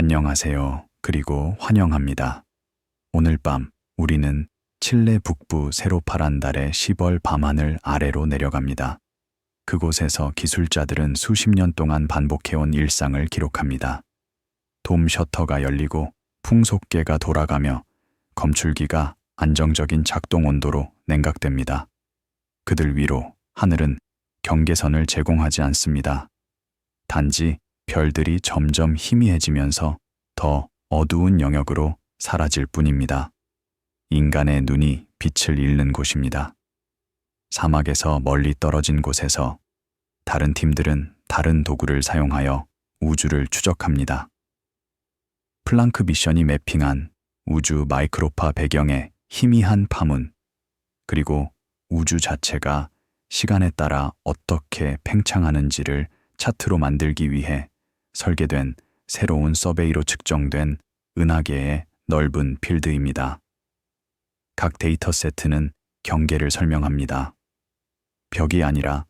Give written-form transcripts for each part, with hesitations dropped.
안녕하세요. 그리고 환영합니다. 오늘 밤 우리는 칠레 북부 새로 파란 달의 시벌 밤하늘 아래로 내려갑니다. 그곳에서 기술자들은 수십 년 동안 반복해온 일상을 기록합니다. 돔 셔터가 열리고 풍속계가 돌아가며 검출기가 안정적인 작동 온도로 냉각됩니다. 그들 위로 하늘은 경계선을 제공하지 않습니다. 단지 별들이 점점 희미해지면서 더 어두운 영역으로 사라질 뿐입니다. 인간의 눈이 빛을 잃는 곳입니다. 사막에서 멀리 떨어진 곳에서 다른 팀들은 다른 도구를 사용하여 우주를 추적합니다. 플랑크 미션이 매핑한 우주 마이크로파 배경의 희미한 파문, 그리고 우주 자체가 시간에 따라 어떻게 팽창하는지를 차트로 만들기 위해 설계된 새로운 서베이로 측정된 은하계의 넓은 필드입니다. 각 데이터 세트는 경계를 설명합니다. 벽이 아니라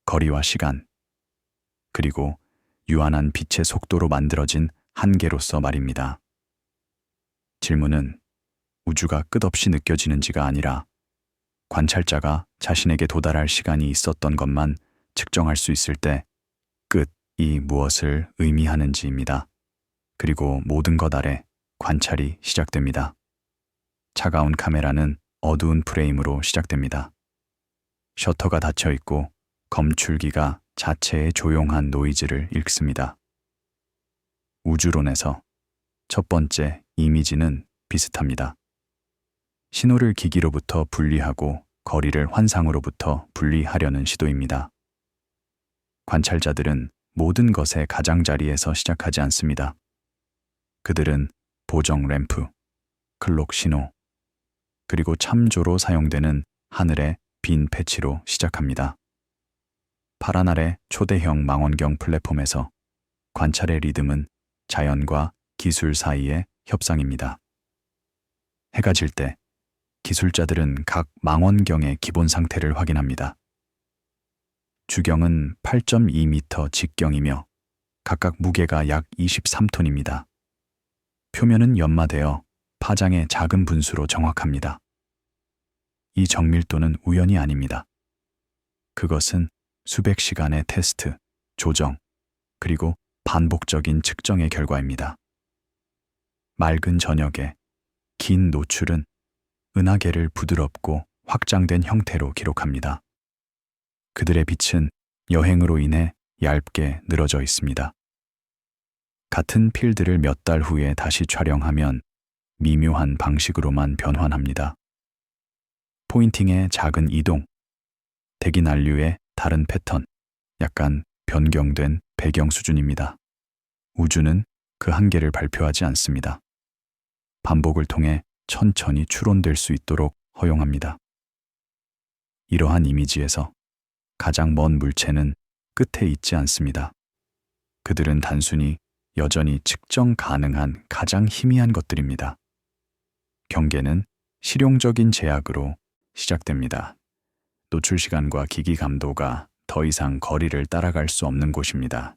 거리와 시간, 그리고 유한한 빛의 속도로 만들어진 한계로서 말입니다. 질문은 우주가 끝없이 느껴지는지가 아니라 관찰자가 자신에게 도달할 시간이 있었던 것만 측정할 수 있을 때 끝이 무엇을 의미하는지입니다. 그리고 모든 것 아래 관찰이 시작됩니다. 차가운 카메라는 어두운 프레임으로 시작됩니다. 셔터가 닫혀 있고 검출기가 자체의 조용한 노이즈를 읽습니다. 우주론에서 첫 번째 이미지는 비슷합니다. 신호를 기기로부터 분리하고 거리를 환상으로부터 분리하려는 시도입니다. 관찰자들은 모든 것의 가장자리에서 시작하지 않습니다. 그들은 보정 램프, 클록 신호, 그리고 참조로 사용되는 하늘의 빈 패치로 시작합니다. 파란 아래 초대형 망원경 플랫폼에서 관찰의 리듬은 자연과 기술 사이의 협상입니다. 해가 질 때 기술자들은 각 망원경의 기본 상태를 확인합니다. 주경은 8.2m 직경이며 각각 무게가 약 23톤입니다. 표면은 연마되어 파장의 작은 분수로 정확합니다. 이 정밀도는 우연이 아닙니다. 그것은 수백 시간의 테스트, 조정, 그리고 반복적인 측정의 결과입니다. 맑은 저녁에 긴 노출은 은하계를 부드럽고 확장된 형태로 기록합니다. 그들의 빛은 여행으로 인해 얇게 늘어져 있습니다. 같은 필드를 몇 달 후에 다시 촬영하면 미묘한 방식으로만 변환합니다. 포인팅의 작은 이동, 대기 난류의 다른 패턴, 약간 변경된 배경 수준입니다. 우주는 그 한계를 발표하지 않습니다. 반복을 통해 천천히 추론될 수 있도록 허용합니다. 이러한 이미지에서 가장 먼 물체는 끝에 있지 않습니다. 그들은 단순히 여전히 측정 가능한 가장 희미한 것들입니다. 경계는 실용적인 제약으로 시작됩니다. 노출 시간과 기기 감도가 더 이상 거리를 따라갈 수 없는 곳입니다.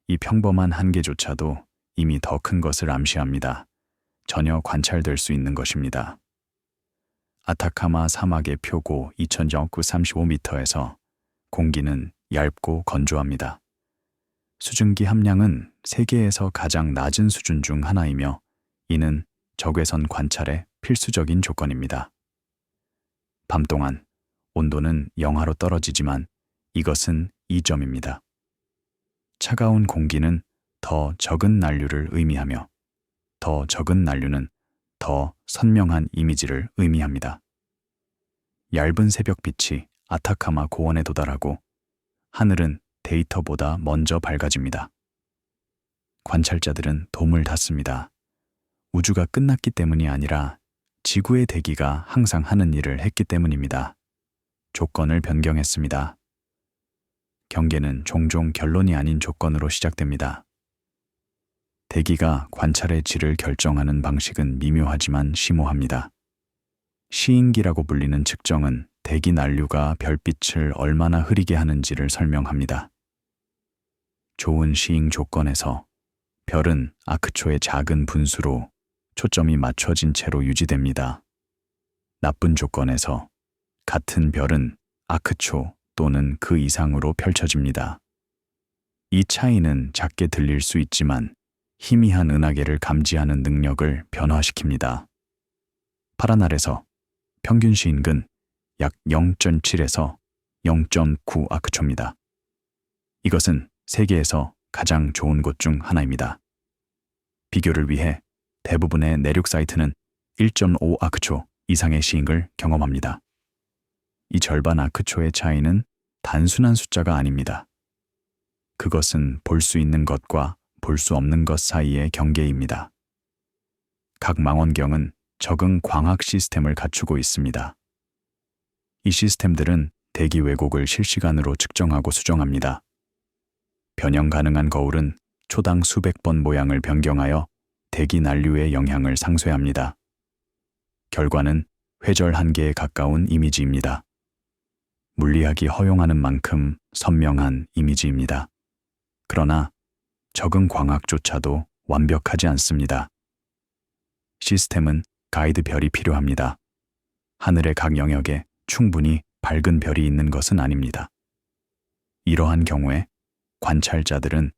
이 평범한 한계조차도 이미 더 큰 것을 암시합니다. 전혀 관찰될 수 있는 것입니다. 아타카마 사막의 표고 2,935m에서 공기는 얇고 건조합니다. 수증기 함량은 세계에서 가장 낮은 수준 중 하나이며 이는 적외선 관찰의 필수적인 조건입니다. 밤 동안 온도는 영하로 떨어지지만 이것은 이점입니다. 차가운 공기는 더 적은 난류를 의미하며 더 적은 난류는 더 선명한 이미지를 의미합니다. 얇은 새벽빛이 아타카마 고원에 도달하고 하늘은 데이터보다 먼저 밝아집니다. 관찰자들은 돔을 닫습니다. 우주가 끝났기 때문이 아니라 지구의 대기가 항상 하는 일을 했기 때문입니다. 조건을 변경했습니다. 경계는 종종 결론이 아닌 조건으로 시작됩니다. 대기가 관찰의 질을 결정하는 방식은 미묘하지만 심오합니다. 시인기라고 불리는 측정은 대기 난류가 별빛을 얼마나 흐리게 하는지를 설명합니다. 좋은 시잉 조건에서 별은 아크초의 작은 분수로 초점이 맞춰진 채로 유지됩니다. 나쁜 조건에서 같은 별은 아크초 또는 그 이상으로 펼쳐집니다. 이 차이는 작게 들릴 수 있지만 희미한 은하계를 감지하는 능력을 변화시킵니다. 파라날에서 평균 시인근 약 0.7에서 0.9 아크초입니다. 이것은 세계에서 가장 좋은 곳 중 하나입니다. 비교를 위해 대부분의 내륙 사이트는 1.5 아크초 이상의 시인을 경험합니다. 이 절반 아크초의 차이는 단순한 숫자가 아닙니다. 그것은 볼 수 있는 것과 볼 수 없는 것 사이의 경계입니다. 각 망원경은 적응 광학 시스템을 갖추고 있습니다. 이 시스템들은 대기 왜곡을 실시간으로 측정하고 수정합니다. 변형 가능한 거울은 초당 수백 번 모양을 변경하여 대기 난류의 영향을 상쇄합니다. 결과는 회절 한계에 가까운 이미지입니다. 물리학이 허용하는 만큼 선명한 이미지입니다. 그러나 적응 광학조차도 완벽하지 않습니다. 시스템은 가이드 별이 필요합니다. 하늘의 각 영역에 충분히 밝은 별이 있는 것은 아닙니다. 이러한 경우에 관찰자들은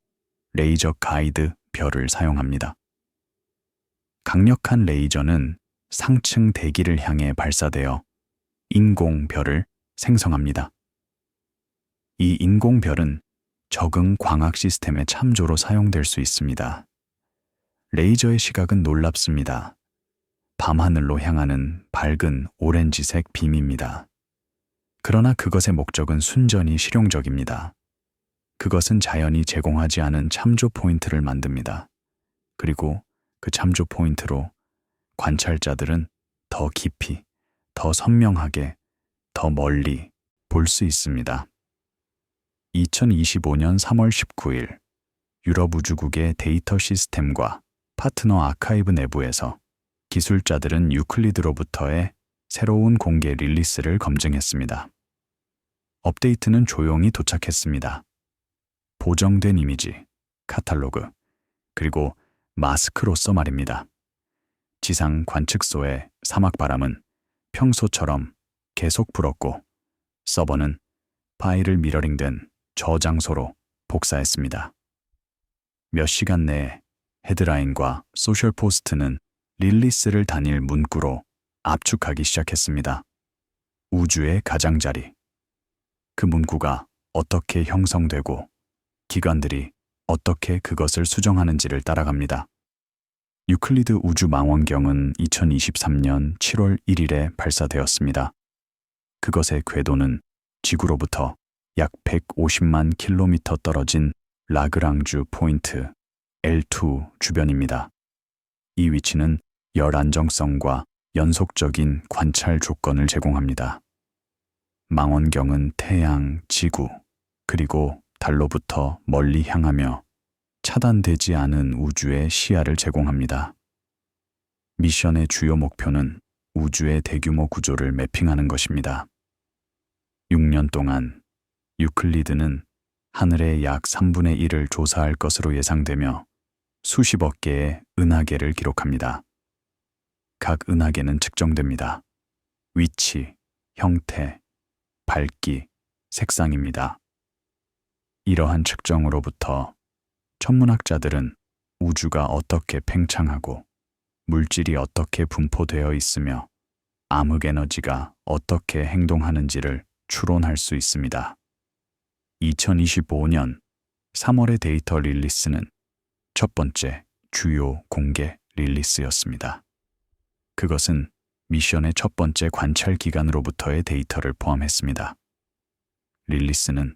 레이저 가이드 별을 사용합니다. 강력한 레이저는 상층 대기를 향해 발사되어 인공별을 생성합니다. 이 인공별은 적응 광학 시스템의 참조로 사용될 수 있습니다. 레이저의 시각은 놀랍습니다. 밤하늘로 향하는 밝은 오렌지색 빔입니다. 그러나 그것의 목적은 순전히 실용적입니다. 그것은 자연이 제공하지 않은 참조 포인트를 만듭니다. 그리고 그 참조 포인트로 관찰자들은 더 깊이, 더 선명하게, 더 멀리 볼 수 있습니다. 2025년 3월 19일 유럽 우주국의 데이터 시스템과 파트너 아카이브 내부에서 기술자들은 유클리드로부터의 새로운 공개 릴리스를 검증했습니다. 업데이트는 조용히 도착했습니다. 보정된 이미지, 카탈로그, 그리고 마스크로서 말입니다. 지상 관측소의 사막바람은 평소처럼 계속 불었고 서버는 파일을 미러링된 저장소로 복사했습니다. 몇 시간 내에 헤드라인과 소셜 포스트는 릴리스를 단일 문구로 압축하기 시작했습니다. 우주의 가장자리. 그 문구가 어떻게 형성되고 기관들이 어떻게 그것을 수정하는지를 따라갑니다. 유클리드 우주 망원경은 2023년 7월 1일에 발사되었습니다. 그것의 궤도는 지구로부터 약 150만 킬로미터 떨어진 라그랑주 포인트 L2 주변입니다. 이 위치는 열 안정성과 연속적인 관찰 조건을 제공합니다. 망원경은 태양, 지구, 그리고 달로부터 멀리 향하며 차단되지 않은 우주의 시야를 제공합니다. 미션의 주요 목표는 우주의 대규모 구조를 매핑하는 것입니다. 6년 동안 유클리드는 하늘의 약 3분의 1을 조사할 것으로 예상되며 수십억 개의 은하계를 기록합니다. 각 은하계는 측정됩니다. 위치, 형태, 밝기, 색상입니다. 이러한 측정으로부터 천문학자들은 우주가 어떻게 팽창하고 물질이 어떻게 분포되어 있으며 암흑에너지가 어떻게 행동하는지를 추론할 수 있습니다. 2025년 3월의 데이터 릴리스는 첫 번째 주요 공개 릴리스였습니다. 그것은 미션의 첫 번째 관찰 기간으로부터의 데이터를 포함했습니다. 릴리스는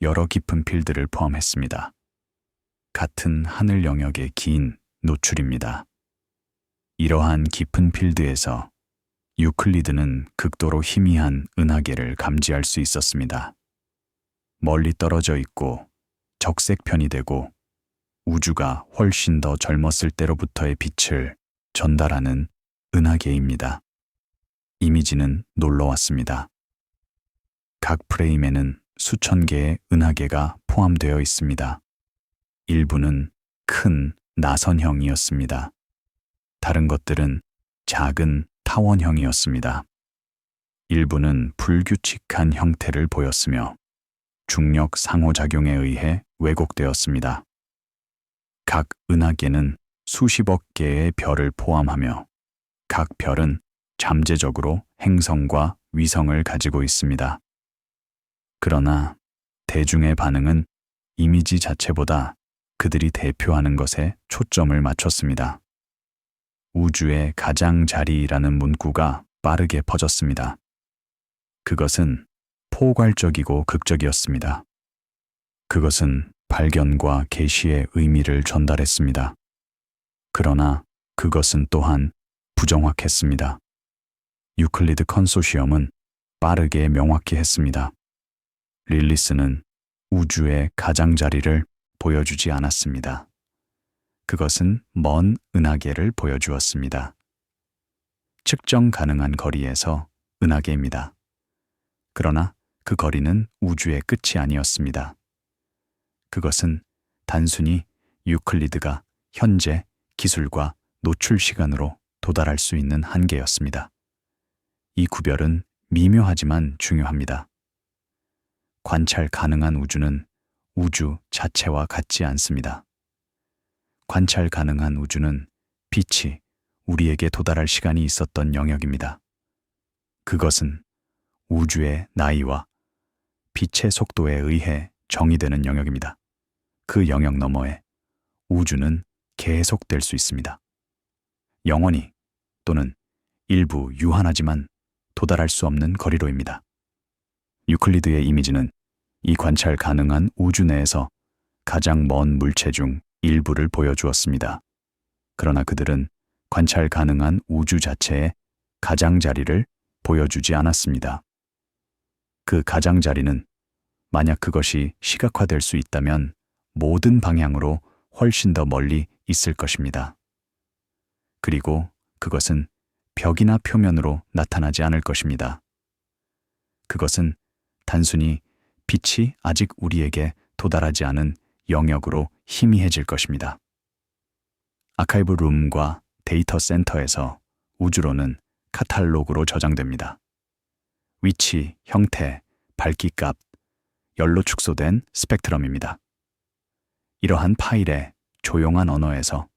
여러 깊은 필드를 포함했습니다. 같은 하늘 영역의 긴 노출입니다. 이러한 깊은 필드에서 유클리드는 극도로 희미한 은하계를 감지할 수 있었습니다. 멀리 떨어져 있고 적색편이 되고 우주가 훨씬 더 젊었을 때로부터의 빛을 전달하는 은하계입니다. 이미지는 놀라웠습니다. 각 프레임에는 수천 개의 은하계가 포함되어 있습니다. 일부는 큰 나선형이었습니다. 다른 것들은 작은 타원형이었습니다. 일부는 불규칙한 형태를 보였으며 중력 상호작용에 의해 왜곡되었습니다. 각 은하계는 수십억 개의 별을 포함하며 각 별은 잠재적으로 행성과 위성을 가지고 있습니다. 그러나 대중의 반응은 이미지 자체보다 그들이 대표하는 것에 초점을 맞췄습니다. 우주의 가장자리라는 문구가 빠르게 퍼졌습니다. 그것은 포괄적이고 극적이었습니다. 그것은 발견과 계시의 의미를 전달했습니다. 그러나 그것은 또한 부정확했습니다. 유클리드 컨소시엄은 빠르게 명확히 했습니다. 릴리스는 우주의 가장자리를 보여주지 않았습니다. 그것은 먼 은하계를 보여주었습니다. 측정 가능한 거리에서 은하계입니다. 그러나 그 거리는 우주의 끝이 아니었습니다. 그것은 단순히 유클리드가 현재 기술과 노출 시간으로 도달할 수 있는 한계였습니다. 이 구별은 미묘하지만 중요합니다. 관찰 가능한 우주는 우주 자체와 같지 않습니다. 관찰 가능한 우주는 빛이 우리에게 도달할 시간이 있었던 영역입니다. 그것은 우주의 나이와 빛의 속도에 의해 정의되는 영역입니다. 그 영역 너머에 우주는 계속될 수 있습니다. 영원히 또는 일부 유한하지만 도달할 수 없는 거리로입니다. 유클리드의 이미지는 이 관찰 가능한 우주 내에서 가장 먼 물체 중 일부를 보여주었습니다. 그러나 그들은 관찰 가능한 우주 자체의 가장자리를 보여주지 않았습니다. 그 가장자리는 만약 그것이 시각화될 수 있다면 모든 방향으로 훨씬 더 멀리 있을 것입니다. 그리고 그것은 벽이나 표면으로 나타나지 않을 것입니다. 그것은 단순히 빛이 아직 우리에게 도달하지 않은 영역으로 희미해질 것입니다. 아카이브 룸과 데이터 센터에서 우주론은 카탈로그로 저장됩니다. 위치, 형태, 밝기값, 열로 축소된 스펙트럼입니다. 이러한 파일의 조용한 언어에서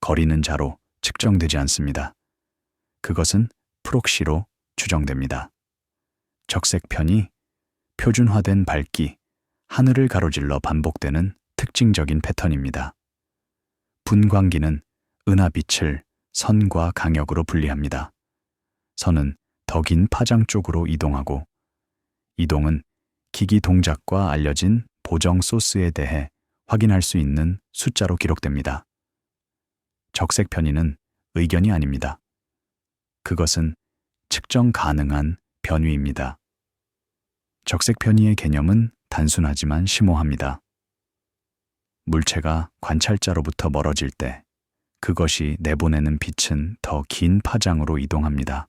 거리는 자로 측정되지 않습니다. 그것은 프록시로 추정됩니다. 적색편이 표준화된 밝기, 하늘을 가로질러 반복되는 특징적인 패턴입니다. 분광기는 은하빛을 선과 강역으로 분리합니다. 선은 더 긴 파장 쪽으로 이동하고, 이동은 기기 동작과 알려진 보정 소스에 대해 확인할 수 있는 숫자로 기록됩니다. 적색 편의는 의견이 아닙니다. 그것은 측정 가능한 변위입니다. 적색 편의의 개념은 단순하지만 심오합니다. 물체가 관찰자로부터 멀어질 때 그것이 내보내는 빛은 더 긴 파장으로 이동합니다.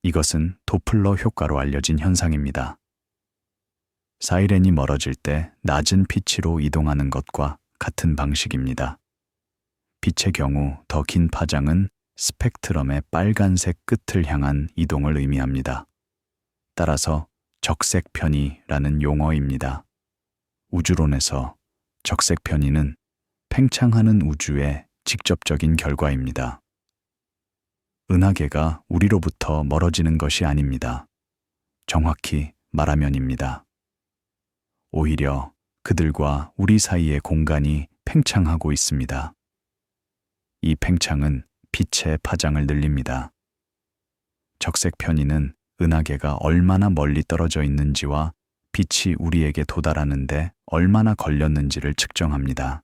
이것은 도플러 효과로 알려진 현상입니다. 사이렌이 멀어질 때 낮은 피치로 이동하는 것과 같은 방식입니다. 빛의 경우 더 긴 파장은 스펙트럼의 빨간색 끝을 향한 이동을 의미합니다. 따라서 적색 편의라는 용어입니다. 우주론에서 적색 편의는 팽창하는 우주의 직접적인 결과입니다. 은하계가 우리로부터 멀어지는 것이 아닙니다. 정확히 말하면입니다. 오히려 그들과 우리 사이의 공간이 팽창하고 있습니다. 이 팽창은 빛의 파장을 늘립니다. 적색 편의는 은하계가 얼마나 멀리 떨어져 있는지와 빛이 우리에게 도달하는데 얼마나 걸렸는지를 측정합니다.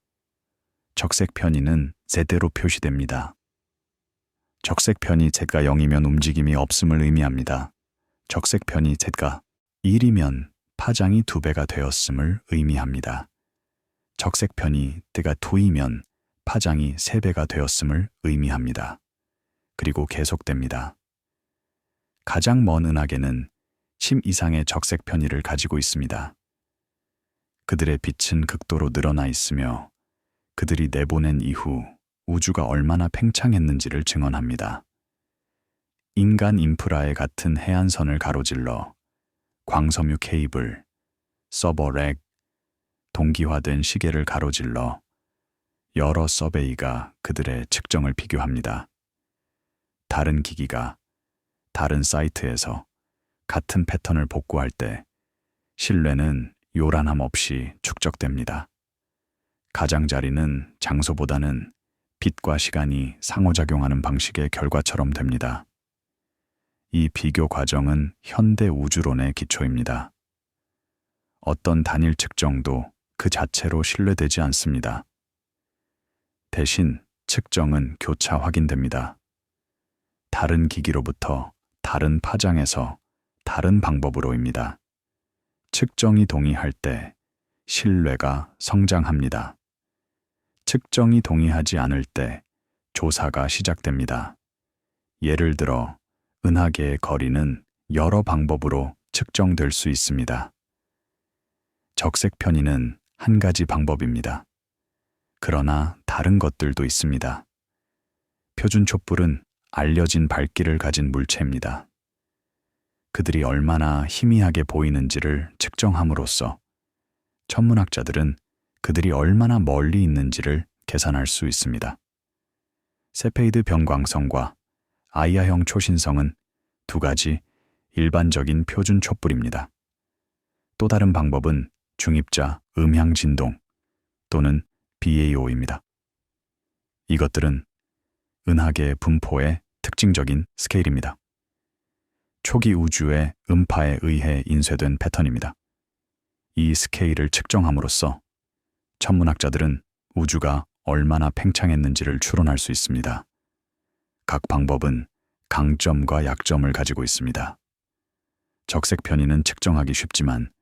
적색 편의는 Z로 표시됩니다. 적색 편의 Z가 0이면 움직임이 없음을 의미합니다. 적색 편의 Z가 1이면 파장이 2배가 되었음을 의미합니다. 적색 편의 Z가 2이면 파장이 3배가 되었음을 의미합니다. 그리고 계속됩니다. 가장 먼 은하계는 심 이상의 적색 편의를 가지고 있습니다. 그들의 빛은 극도로 늘어나 있으며 그들이 내보낸 이후 우주가 얼마나 팽창했는지를 증언합니다. 인간 인프라에 같은 해안선을 가로질러 광섬유 케이블, 서버 렉, 동기화된 시계를 가로질러 여러 서베이가 그들의 측정을 비교합니다. 다른 기기가 다른 사이트에서 같은 패턴을 복구할 때 신뢰는 요란함 없이 축적됩니다. 가장자리는 장소보다는 빛과 시간이 상호작용하는 방식의 결과처럼 됩니다. 이 비교 과정은 현대 우주론의 기초입니다. 어떤 단일 측정도 그 자체로 신뢰되지 않습니다. 대신 측정은 교차 확인됩니다. 다른 기기로부터 다른 파장에서 다른 방법으로입니다. 측정이 동의할 때 신뢰가 성장합니다. 측정이 동의하지 않을 때 조사가 시작됩니다. 예를 들어 은하계의 거리는 여러 방법으로 측정될 수 있습니다. 적색 편의는 한 가지 방법입니다. 그러나 다른 것들도 있습니다. 표준 촛불은 알려진 밝기를 가진 물체입니다. 그들이 얼마나 희미하게 보이는지를 측정함으로써 천문학자들은 그들이 얼마나 멀리 있는지를 계산할 수 있습니다. 세페이드 변광성과 아이아형 초신성은 두 가지 일반적인 표준 촛불입니다. 또 다른 방법은 중입자 음향 진동 또는 BAO입니다. 이것들은 은하계 분포의 특징적인 스케일입니다. 초기 우주의 음파에 의해 인쇄된 패턴입니다. 이 스케일을 측정함으로써 천문학자들은 우주가 얼마나 팽창했는지를 추론할 수 있습니다. 각 방법은 강점과 약점을 가지고 있습니다. 적색 편의는 측정하기 쉽지만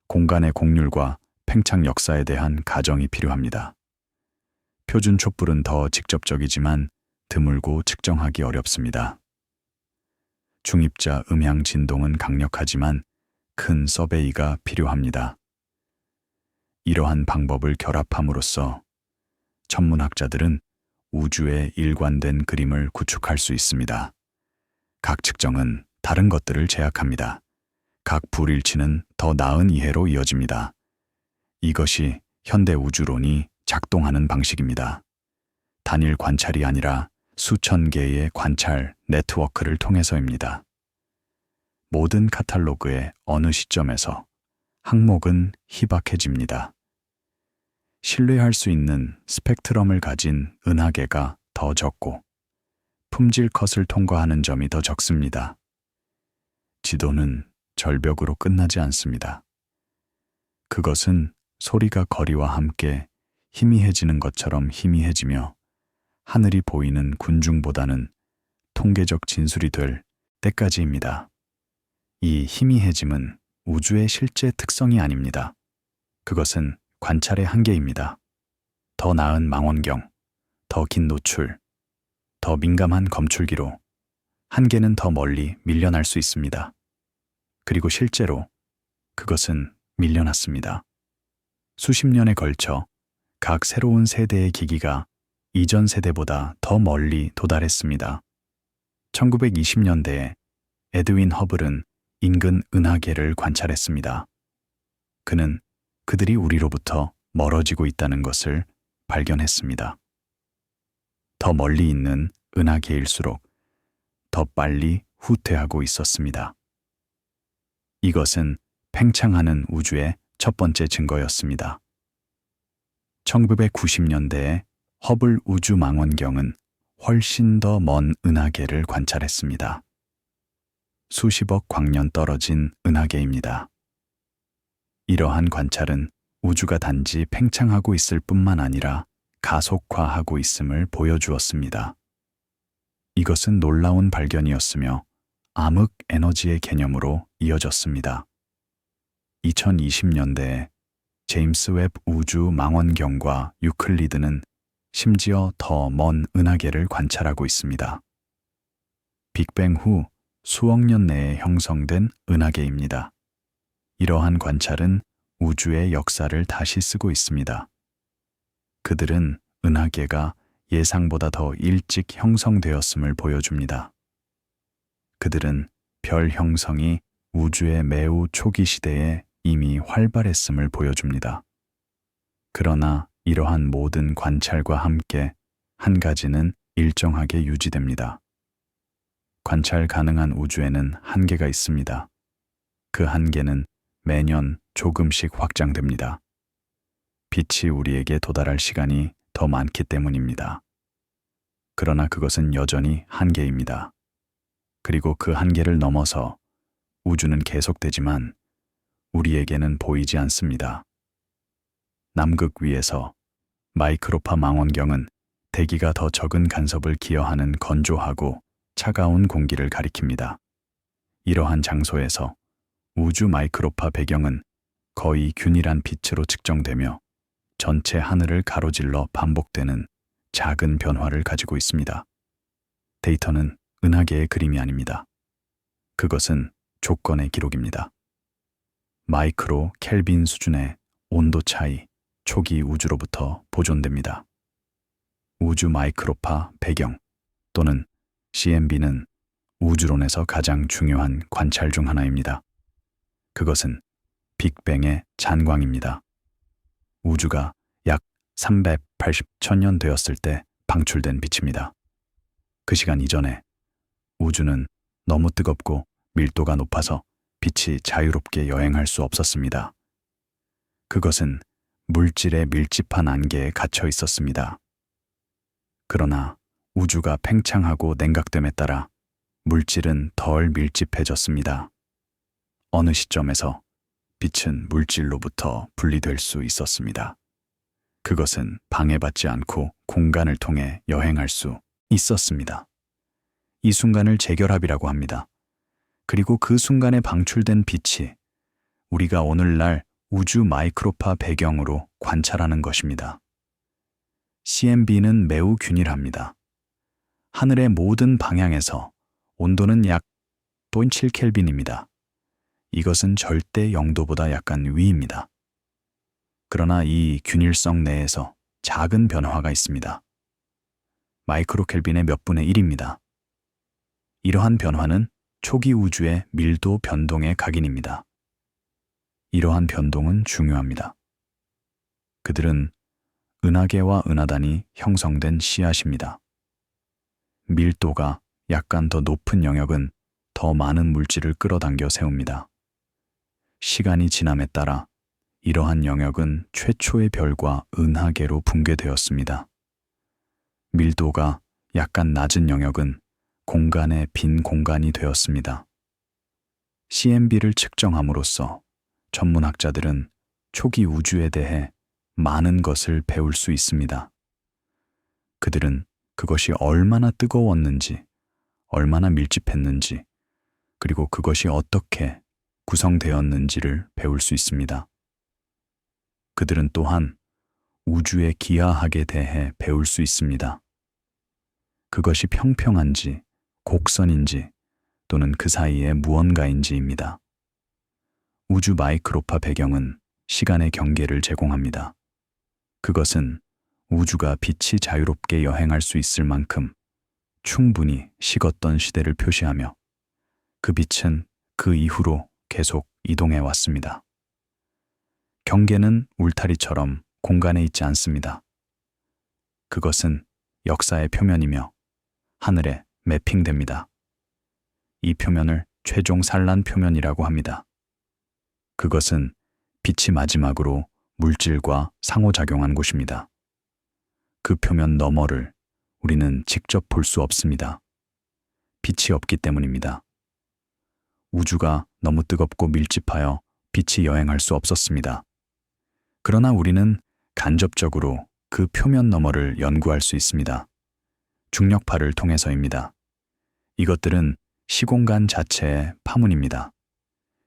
공간의 곡률과 팽창 역사에 대한 가정이 필요합니다. 표준 촛불은 더 직접적이지만 드물고 측정하기 어렵습니다. 중입자 음향 진동은 강력하지만 큰 서베이가 필요합니다. 이러한 방법을 결합함으로써 천문학자들은 우주의 일관된 그림을 구축할 수 있습니다. 각 측정은 다른 것들을 제약합니다. 각 불일치는 더 나은 이해로 이어집니다. 이것이 현대 우주론이 작동하는 방식입니다. 단일 관찰이 아니라 수천 개의 관찰 네트워크를 통해서입니다. 모든 카탈로그의 어느 시점에서 항목은 희박해집니다. 신뢰할 수 있는 스펙트럼을 가진 은하계가 더 적고 품질 컷을 통과하는 점이 더 적습니다. 지도는 절벽으로 끝나지 않습니다. 그것은 소리가 거리와 함께 희미해지는 것처럼 희미해지며 하늘이 보이는 군중보다는 통계적 진술이 될 때까지입니다. 이 희미해짐은 우주의 실제 특성이 아닙니다. 그것은 관찰의 한계입니다. 더 나은 망원경, 더 긴 노출, 더 민감한 검출기로 한계는 더 멀리 밀려날 수 있습니다. 그리고 실제로 그것은 밀려났습니다. 수십 년에 걸쳐 각 새로운 세대의 기기가 이전 세대보다 더 멀리 도달했습니다. 1920년대에 에드윈 허블은 인근 은하계를 관찰했습니다. 그는 그들이 우리로부터 멀어지고 있다는 것을 발견했습니다. 더 멀리 있는 은하계일수록 더 빨리 후퇴하고 있었습니다. 이것은 팽창하는 우주의 첫 번째 증거였습니다. 1990년대에 허블 우주망원경은 훨씬 더 먼 은하계를 관찰했습니다. 수십억 광년 떨어진 은하계입니다. 이러한 관찰은 우주가 단지 팽창하고 있을 뿐만 아니라 가속화하고 있음을 보여주었습니다. 이것은 놀라운 발견이었으며 암흑 에너지의 개념으로 이어졌습니다. 2020년대에 제임스 웹 우주 망원경과 유클리드는 심지어 더 먼 은하계를 관찰하고 있습니다. 빅뱅 후 수억 년 내에 형성된 은하계입니다. 이러한 관찰은 우주의 역사를 다시 쓰고 있습니다. 그들은 은하계가 예상보다 더 일찍 형성되었음을 보여줍니다. 그들은 별 형성이 우주의 매우 초기 시대에 이미 활발했음을 보여줍니다. 그러나 이러한 모든 관찰과 함께 한 가지는 일정하게 유지됩니다. 관찰 가능한 우주에는 한계가 있습니다. 그 한계는 매년 조금씩 확장됩니다. 빛이 우리에게 도달할 시간이 더 많기 때문입니다. 그러나 그것은 여전히 한계입니다. 그리고 그 한계를 넘어서 우주는 계속되지만 우리에게는 보이지 않습니다. 남극 위에서 마이크로파 망원경은 대기가 더 적은 간섭을 기여하는 건조하고 차가운 공기를 가리킵니다. 이러한 장소에서 우주 마이크로파 배경은 거의 균일한 빛으로 측정되며 전체 하늘을 가로질러 반복되는 작은 변화를 가지고 있습니다. 데이터는 은하계의 그림이 아닙니다. 그것은 조건의 기록입니다. 마이크로 켈빈 수준의 온도 차이, 초기 우주로부터 보존됩니다. 우주 마이크로파 배경 또는 CMB는 우주론에서 가장 중요한 관찰 중 하나입니다. 그것은 빅뱅의 잔광입니다. 우주가 약 380천년 되었을 때 방출된 빛입니다. 그 시간 이전에 우주는 너무 뜨겁고 밀도가 높아서 빛이 자유롭게 여행할 수 없었습니다. 그것은 물질의 밀집한 안개에 갇혀 있었습니다. 그러나 우주가 팽창하고 냉각됨에 따라 물질은 덜 밀집해졌습니다. 어느 시점에서 빛은 물질로부터 분리될 수 있었습니다. 그것은 방해받지 않고 공간을 통해 여행할 수 있었습니다. 이 순간을 재결합이라고 합니다. 그리고 그 순간에 방출된 빛이 우리가 오늘날 우주 마이크로파 배경으로 관찰하는 것입니다. CMB는 매우 균일합니다. 하늘의 모든 방향에서 온도는 약 0.7켈빈입니다. 이것은 절대 0도보다 약간 위입니다. 그러나 이 균일성 내에서 작은 변화가 있습니다. 마이크로 켈빈의 몇 분의 1입니다. 이러한 변화는 초기 우주의 밀도 변동의 각인입니다. 이러한 변동은 중요합니다. 그들은 은하계와 은하단이 형성된 씨앗입니다. 밀도가 약간 더 높은 영역은 더 많은 물질을 끌어당겨 세웁니다. 시간이 지남에 따라 이러한 영역은 최초의 별과 은하계로 붕괴되었습니다. 밀도가 약간 낮은 영역은 공간의 빈 공간이 되었습니다. CMB를 측정함으로써 전문학자들은 초기 우주에 대해 많은 것을 배울 수 있습니다. 그들은 그것이 얼마나 뜨거웠는지, 얼마나 밀집했는지, 그리고 그것이 어떻게 구성되었는지를 배울 수 있습니다. 그들은 또한 우주의 기하학에 대해 배울 수 있습니다. 그것이 평평한지, 곡선인지, 또는 그 사이에 무언가인지입니다. 우주 마이크로파 배경은 시간의 경계를 제공합니다. 그것은 우주가 빛이 자유롭게 여행할 수 있을 만큼 충분히 식었던 시대를 표시하며 그 빛은 그 이후로 계속 이동해 왔습니다. 경계는 울타리처럼 공간에 있지 않습니다. 그것은 역사의 표면이며 하늘에 매핑됩니다. 이 표면을 최종 산란 표면이라고 합니다. 그것은 빛이 마지막으로 물질과 상호작용한 곳입니다. 그 표면 너머를 우리는 직접 볼 수 없습니다. 빛이 없기 때문입니다. 우주가 너무 뜨겁고 밀집하여 빛이 여행할 수 없었습니다. 그러나 우리는 간접적으로 그 표면 너머를 연구할 수 있습니다. 중력파를 통해서입니다. 이것들은 시공간 자체의 파문입니다.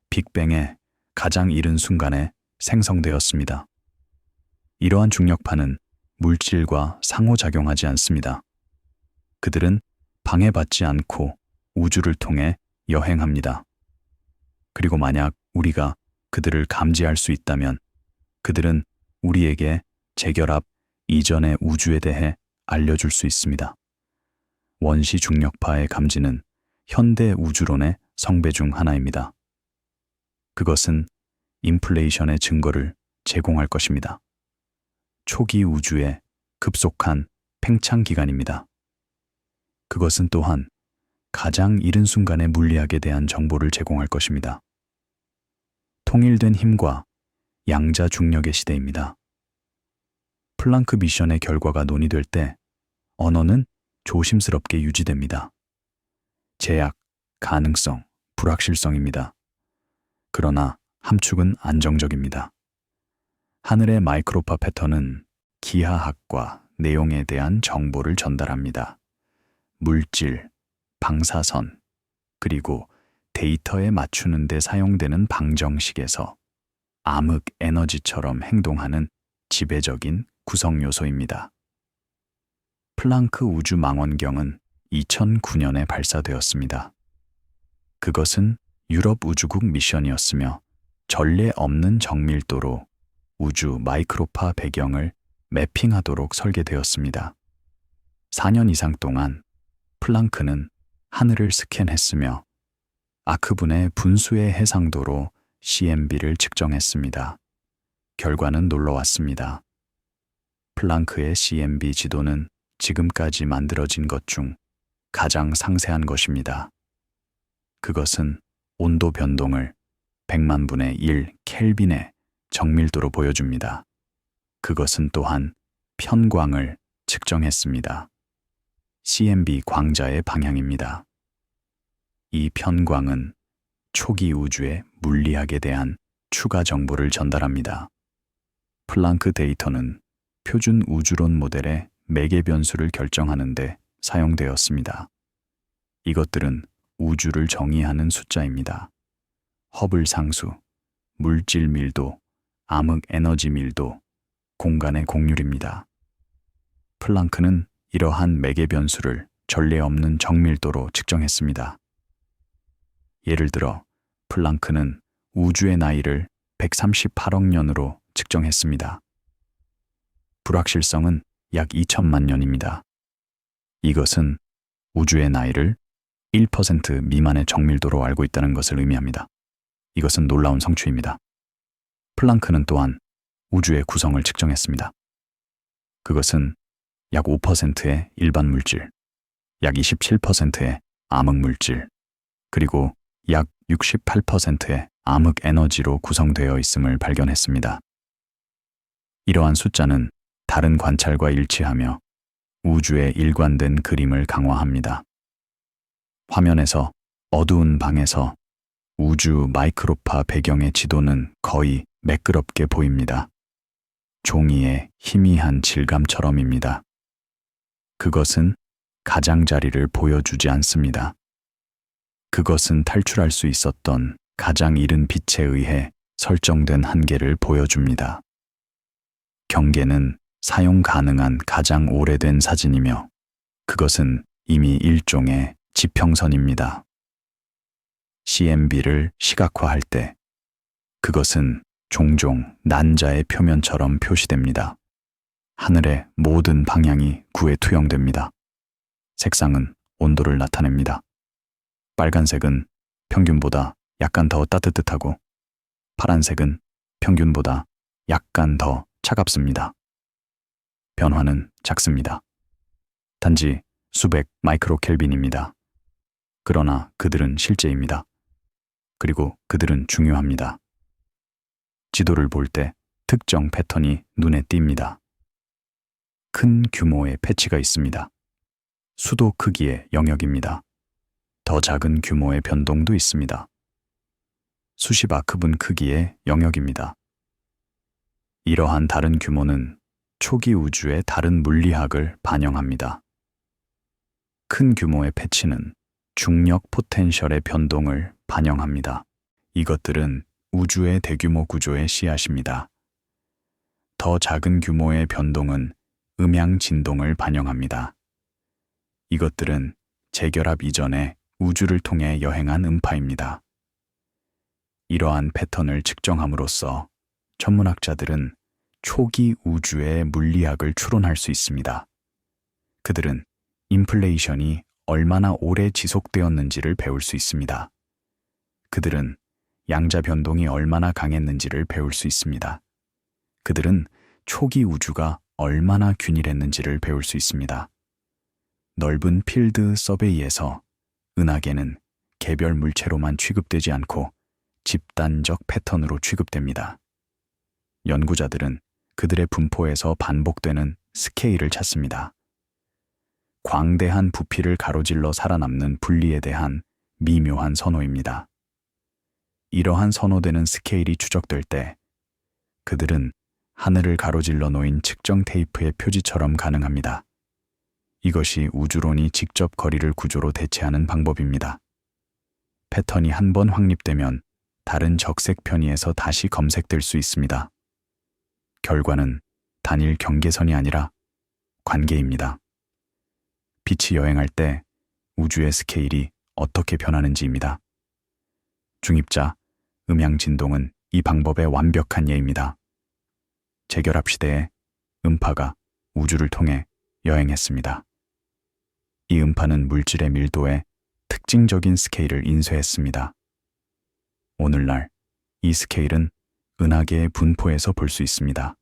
빅뱅의 가장 이른 순간에 생성되었습니다. 이러한 중력파는 물질과 상호작용하지 않습니다. 그들은 방해받지 않고 우주를 통해 여행합니다. 그리고 만약 우리가 그들을 감지할 수 있다면 그들은 우리에게 재결합 이전의 우주에 대해 알려줄 수 있습니다. 원시 중력파의 감지는 현대 우주론의 성배 중 하나입니다. 그것은 인플레이션의 증거를 제공할 것입니다. 초기 우주의 급속한 팽창 기간입니다. 그것은 또한 가장 이른 순간의 물리학에 대한 정보를 제공할 것입니다. 통일된 힘과 양자 중력의 시대입니다. 플랑크 미션의 결과가 논의될 때 언어는 조심스럽게 유지됩니다. 제약, 가능성, 불확실성입니다. 그러나 함축은 안정적입니다. 하늘의 마이크로파 패턴은 기하학과 내용에 대한 정보를 전달합니다. 물질, 방사선, 그리고 데이터에 맞추는 데 사용되는 방정식에서 암흑 에너지처럼 행동하는 지배적인 구성 요소입니다. 플랑크 우주망원경은 2009년에 발사되었습니다. 그것은 유럽 우주국 미션이었으며 전례 없는 정밀도로 우주 마이크로파 배경을 매핑하도록 설계되었습니다. 4년 이상 동안 플랑크는 하늘을 스캔했으며 아크분의 분수의 해상도로 CMB를 측정했습니다. 결과는 놀라웠습니다. 플랑크의 CMB 지도는 지금까지 만들어진 것 중 가장 상세한 것입니다. 그것은 온도 변동을 100만 분의 1 켈빈의 정밀도로 보여줍니다. 그것은 또한 편광을 측정했습니다. CMB 광자의 방향입니다. 이 편광은 초기 우주의 물리학에 대한 추가 정보를 전달합니다. 플랑크 데이터는 표준 우주론 모델의 매개 변수를 결정하는 데 사용되었습니다. 이것들은 우주를 정의하는 숫자입니다. 허블 상수, 물질 밀도, 암흑 에너지 밀도, 공간의 곡률입니다. 플랑크는 이러한 매개 변수를 전례 없는 정밀도로 측정했습니다. 예를 들어 플랑크는 우주의 나이를 138억 년으로 측정했습니다. 불확실성은 약 2천만 년입니다. 이것은 우주의 나이를 1% 미만의 정밀도로 알고 있다는 것을 의미합니다. 이것은 놀라운 성취입니다. 플랑크는 또한 우주의 구성을 측정했습니다. 그것은 약 5%의 일반 물질, 약 27%의 암흑 물질, 그리고 약 68%의 암흑 에너지로 구성되어 있음을 발견했습니다. 이러한 숫자는 다른 관찰과 일치하며 우주의 일관된 그림을 강화합니다. 화면에서 어두운 방에서 우주 마이크로파 배경의 지도는 거의 매끄럽게 보입니다. 종이의 희미한 질감처럼입니다. 그것은 가장자리를 보여주지 않습니다. 그것은 탈출할 수 있었던 가장 이른 빛에 의해 설정된 한계를 보여줍니다. 경계는 사용 가능한 가장 오래된 사진이며 그것은 이미 일종의 지평선입니다. CMB를 시각화할 때 그것은 종종 난자의 표면처럼 표시됩니다. 하늘의 모든 방향이 구에 투영됩니다. 색상은 온도를 나타냅니다. 빨간색은 평균보다 약간 더 따뜻하고 파란색은 평균보다 약간 더 차갑습니다. 변화는 작습니다. 단지 수백 마이크로 켈빈입니다. 그러나 그들은 실제입니다. 그리고 그들은 중요합니다. 지도를 볼 때 특정 패턴이 눈에 띕니다. 큰 규모의 패치가 있습니다. 수도 크기의 영역입니다. 더 작은 규모의 변동도 있습니다. 수십 아크분 크기의 영역입니다. 이러한 다른 규모는 초기 우주의 다른 물리학을 반영합니다. 큰 규모의 패치는 중력 포텐셜의 변동을 반영합니다. 이것들은 우주의 대규모 구조의 씨앗입니다. 더 작은 규모의 변동은 음향 진동을 반영합니다. 이것들은 재결합 이전에 우주를 통해 여행한 음파입니다. 이러한 패턴을 측정함으로써 천문학자들은 초기 우주의 물리학을 추론할 수 있습니다. 그들은 인플레이션이 얼마나 오래 지속되었는지를 배울 수 있습니다. 그들은 양자 변동이 얼마나 강했는지를 배울 수 있습니다. 그들은 초기 우주가 얼마나 균일했는지를 배울 수 있습니다. 넓은 필드 서베이에서 은하계는 개별 물체로만 취급되지 않고 집단적 패턴으로 취급됩니다. 연구자들은 그들의 분포에서 반복되는 스케일을 찾습니다. 광대한 부피를 가로질러 살아남는 분리에 대한 미묘한 선호입니다. 이러한 선호되는 스케일이 추적될 때 그들은 하늘을 가로질러 놓인 측정 테이프의 표지처럼 가능합니다. 이것이 우주론이 직접 거리를 구조로 대체하는 방법입니다. 패턴이 한 번 확립되면 다른 적색 편의에서 다시 검색될 수 있습니다. 결과는 단일 경계선이 아니라 관계입니다. 빛이 여행할 때 우주의 스케일이 어떻게 변하는지입니다. 중입자, 음향 진동은 이 방법의 완벽한 예입니다. 재결합 시대에 음파가 우주를 통해 여행했습니다. 이 음파는 물질의 밀도에 특징적인 스케일을 인쇄했습니다. 오늘날 이 스케일은 은하계의 분포에서 볼 수 있습니다.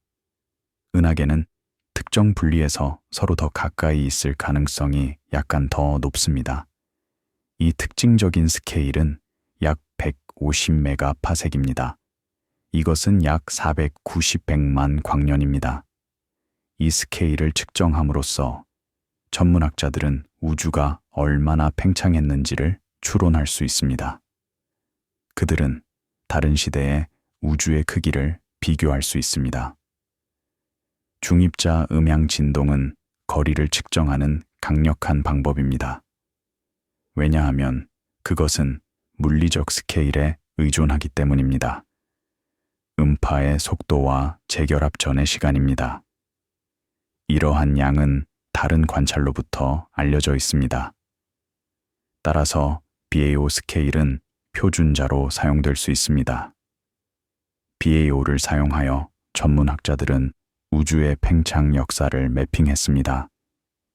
은하계는 특정 분리에서 서로 더 가까이 있을 가능성이 약간 더 높습니다. 이 특징적인 스케일은 약 150메가파섹입니다. 이것은 약 490백만 광년입니다. 이 스케일을 측정함으로써 전문학자들은 우주가 얼마나 팽창했는지를 추론할 수 있습니다. 그들은 다른 시대의 우주의 크기를 비교할 수 있습니다. 중입자 음향 진동은 거리를 측정하는 강력한 방법입니다. 왜냐하면 그것은 물리적 스케일에 의존하기 때문입니다. 음파의 속도와 재결합 전의 시간입니다. 이러한 양은 다른 관찰로부터 알려져 있습니다. 따라서 BAO 스케일은 표준자로 사용될 수 있습니다. BAO를 사용하여 전문학자들은 우주의 팽창 역사를 매핑했습니다.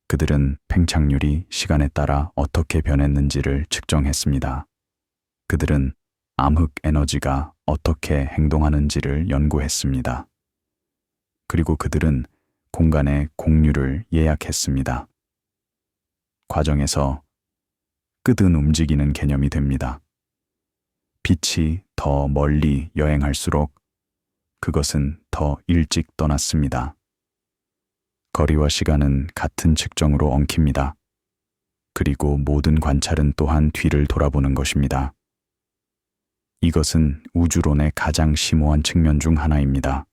그들은 팽창률이 시간에 따라 어떻게 변했는지를 측정했습니다. 그들은 암흑 에너지가 어떻게 행동하는지를 연구했습니다. 그리고 그들은 공간의 공류를 예약했습니다. 과정에서 끝은 움직이는 개념이 됩니다. 빛이 더 멀리 여행할수록 그것은 더 일찍 떠났습니다. 거리와 시간은 같은 측정으로 엉킵니다. 그리고 모든 관찰은 또한 뒤를 돌아보는 것입니다. 이것은 우주론의 가장 심오한 측면 중 하나입니다.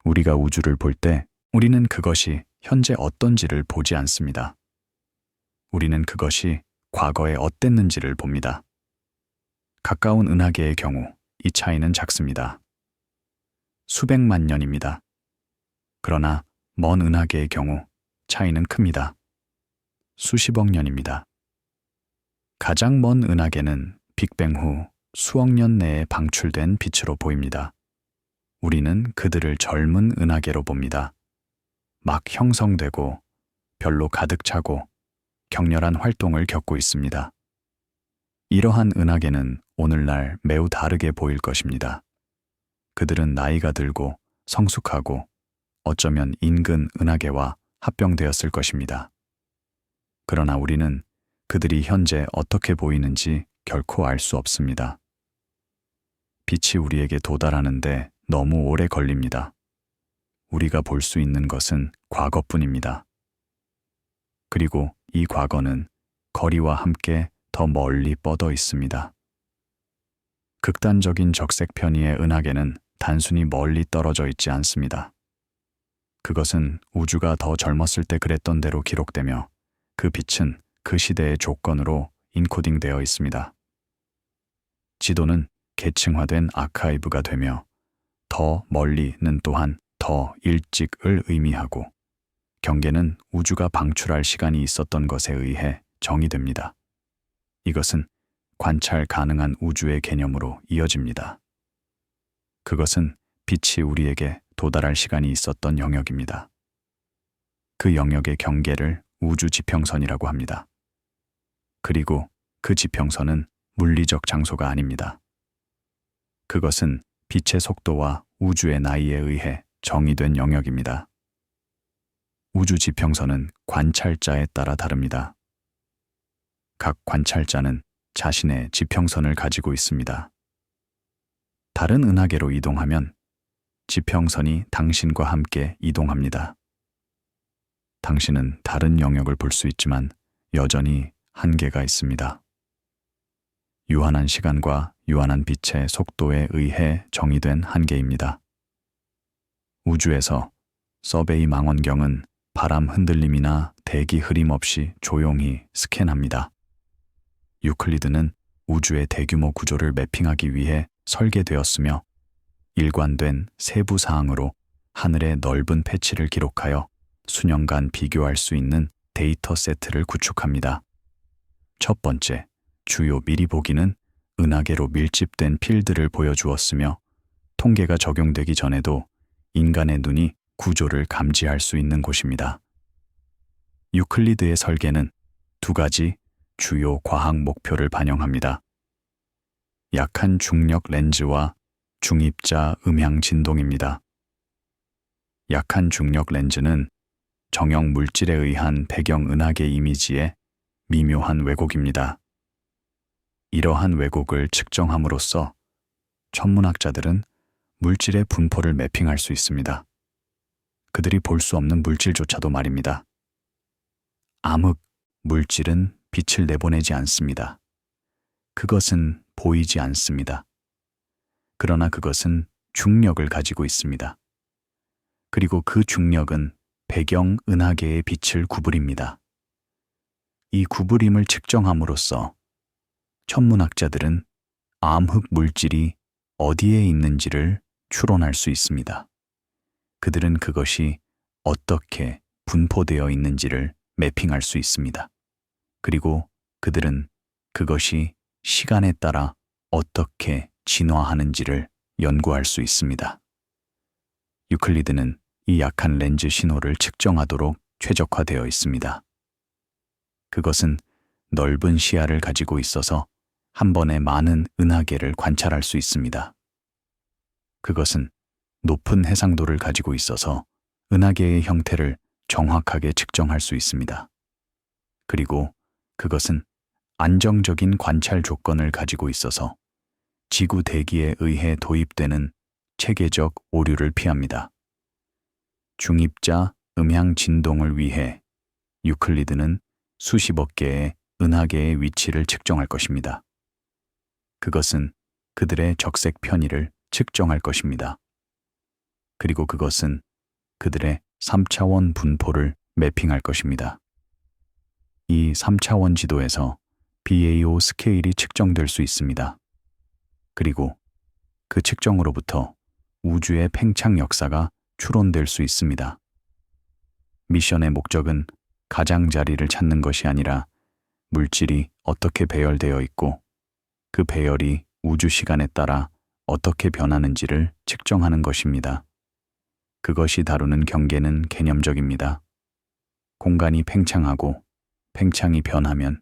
우리가 우주를 볼 때 우리는 그것이 현재 어떤지를 보지 않습니다. 우리는 그것이 과거에 어땠는지를 봅니다. 가까운 은하계의 경우 이 차이는 작습니다. 수백만 년입니다. 그러나 먼 은하계의 경우 차이는 큽니다. 수십억 년입니다. 가장 먼 은하계는 빅뱅 후 수억 년 내에 방출된 빛으로 보입니다. 우리는 그들을 젊은 은하계로 봅니다. 막 형성되고 별로 가득 차고 격렬한 활동을 겪고 있습니다. 이러한 은하계는 오늘날 매우 다르게 보일 것입니다. 그들은 나이가 들고 성숙하고 어쩌면 인근 은하계와 합병되었을 것입니다. 그러나 우리는 그들이 현재 어떻게 보이는지 결코 알 수 없습니다. 빛이 우리에게 도달하는데 너무 오래 걸립니다. 우리가 볼 수 있는 것은 과거뿐입니다. 그리고 이 과거는 거리와 함께 더 멀리 뻗어 있습니다. 극단적인 적색 편의의 은하계는 단순히 멀리 떨어져 있지 않습니다. 그것은 우주가 더 젊었을 때 그랬던 대로 기록되며 그 빛은 그 시대의 조건으로 인코딩되어 있습니다. 지도는 계층화된 아카이브가 되며 더 멀리는 또한 더 일찍을 의미하고 경계는 우주가 방출할 시간이 있었던 것에 의해 정의됩니다. 이것은 관찰 가능한 우주의 개념으로 이어집니다. 그것은 빛이 우리에게 도달할 시간이 있었던 영역입니다. 그 영역의 경계를 우주 지평선이라고 합니다. 그리고 그 지평선은 물리적 장소가 아닙니다. 그것은 빛의 속도와 우주의 나이에 의해 정의된 영역입니다. 우주 지평선은 관찰자에 따라 다릅니다. 각 관찰자는 자신의 지평선을 가지고 있습니다. 다른 은하계로 이동하면 지평선이 당신과 함께 이동합니다. 당신은 다른 영역을 볼 수 있지만 여전히 한계가 있습니다. 유한한 시간과 유한한 빛의 속도에 의해 정의된 한계입니다. 우주에서 서베이 망원경은 바람 흔들림이나 대기 흐림 없이 조용히 스캔합니다. 유클리드는 우주의 대규모 구조를 매핑하기 위해 설계되었으며 일관된 세부 사항으로 하늘의 넓은 패치를 기록하여 수년간 비교할 수 있는 데이터 세트를 구축합니다. 첫 번째, 주요 미리 보기는 은하계로 밀집된 필드를 보여주었으며 통계가 적용되기 전에도 인간의 눈이 구조를 감지할 수 있는 곳입니다. 유클리드의 설계는 두 가지 주요 과학 목표를 반영합니다. 약한 중력 렌즈와 중입자 음향 진동입니다. 약한 중력 렌즈는 정형 물질에 의한 배경 은하계 이미지의 미묘한 왜곡입니다. 이러한 왜곡을 측정함으로써 천문학자들은 물질의 분포를 매핑할 수 있습니다. 그들이 볼 수 없는 물질조차도 말입니다. 암흑 물질은 빛을 내보내지 않습니다. 그것은 보이지 않습니다. 그러나 그것은 중력을 가지고 있습니다. 그리고 그 중력은 배경 은하계의 빛을 구부립니다. 이 구부림을 측정함으로써 천문학자들은 암흑 물질이 어디에 있는지를 추론할 수 있습니다. 그들은 그것이 어떻게 분포되어 있는지를 매핑할 수 있습니다. 그리고 그들은 그것이 시간에 따라 어떻게 진화하는지를 연구할 수 있습니다. 유클리드는 이 약한 렌즈 신호를 측정하도록 최적화되어 있습니다. 그것은 넓은 시야를 가지고 있어서 한 번에 많은 은하계를 관찰할 수 있습니다. 그것은 높은 해상도를 가지고 있어서 은하계의 형태를 정확하게 측정할 수 있습니다. 그리고 그것은 안정적인 관찰 조건을 가지고 있어서 지구 대기에 의해 도입되는 체계적 오류를 피합니다. 중입자 음향 진동을 위해 유클리드는 수십억 개의 은하계의 위치를 측정할 것입니다. 그것은 그들의 적색 편의를 측정할 것입니다. 그리고 그것은 그들의 3차원 분포를 매핑할 것입니다. 이 3차원 지도에서 BAO 스케일이 측정될 수 있습니다. 그리고 그 측정으로부터 우주의 팽창 역사가 추론될 수 있습니다. 미션의 목적은 가장자리를 찾는 것이 아니라 물질이 어떻게 배열되어 있고 그 배열이 우주 시간에 따라 어떻게 변하는지를 측정하는 것입니다. 그것이 다루는 경계는 개념적입니다. 공간이 팽창하고 팽창이 변하면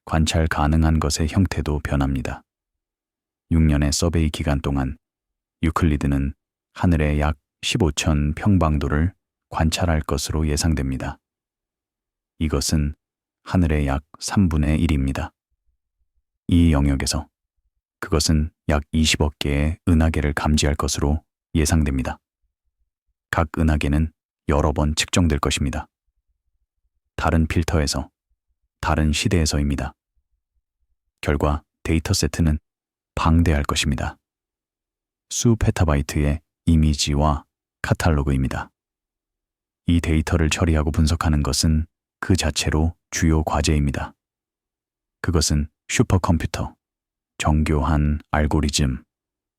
관찰 가능한 것의 형태도 변합니다. 6년의 서베이 기간 동안 유클리드는 하늘의 약 15,000 평방도를 관찰할 것으로 예상됩니다. 이것은 하늘의 약 3분의 1입니다. 이 영역에서 그것은 약 20억 개의 은하계를 감지할 것으로 예상됩니다. 각 은하계는 여러 번 측정될 것입니다. 다른 필터에서, 다른 시대에서입니다. 결과 데이터 세트는 방대할 것입니다. 수 페타바이트의 이미지와 카탈로그입니다. 이 데이터를 처리하고 분석하는 것은 그 자체로 주요 과제입니다. 그것은 슈퍼컴퓨터, 정교한 알고리즘,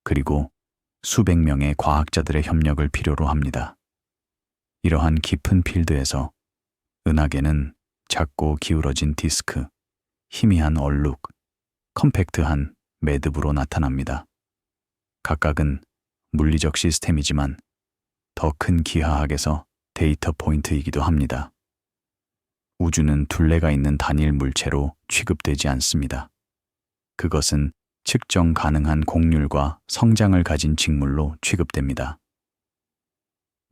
그리고 수백 명의 과학자들의 협력을 필요로 합니다. 이러한 깊은 필드에서 은하계는 작고 기울어진 디스크, 희미한 얼룩, 컴팩트한 매듭으로 나타납니다. 각각은 물리적 시스템이지만 더 큰 기하학에서 데이터 포인트이기도 합니다. 우주는 둘레가 있는 단일 물체로 취급되지 않습니다. 그것은 측정 가능한 곡률과 성장을 가진 직물로 취급됩니다.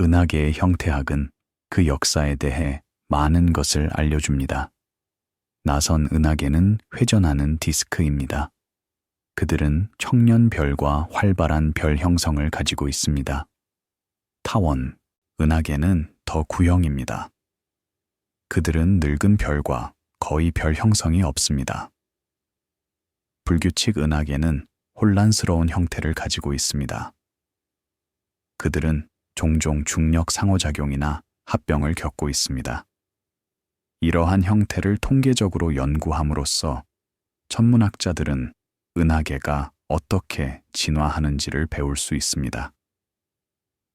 은하계의 형태학은 그 역사에 대해 많은 것을 알려줍니다. 나선 은하계는 회전하는 디스크입니다. 그들은 청년별과 활발한 별 형성을 가지고 있습니다. 타원, 은하계는 더 구형입니다. 그들은 늙은 별과 거의 별 형성이 없습니다. 불규칙 은하계는 혼란스러운 형태를 가지고 있습니다. 그들은 종종 중력 상호작용이나 합병을 겪고 있습니다. 이러한 형태를 통계적으로 연구함으로써 천문학자들은 은하계가 어떻게 진화하는지를 배울 수 있습니다.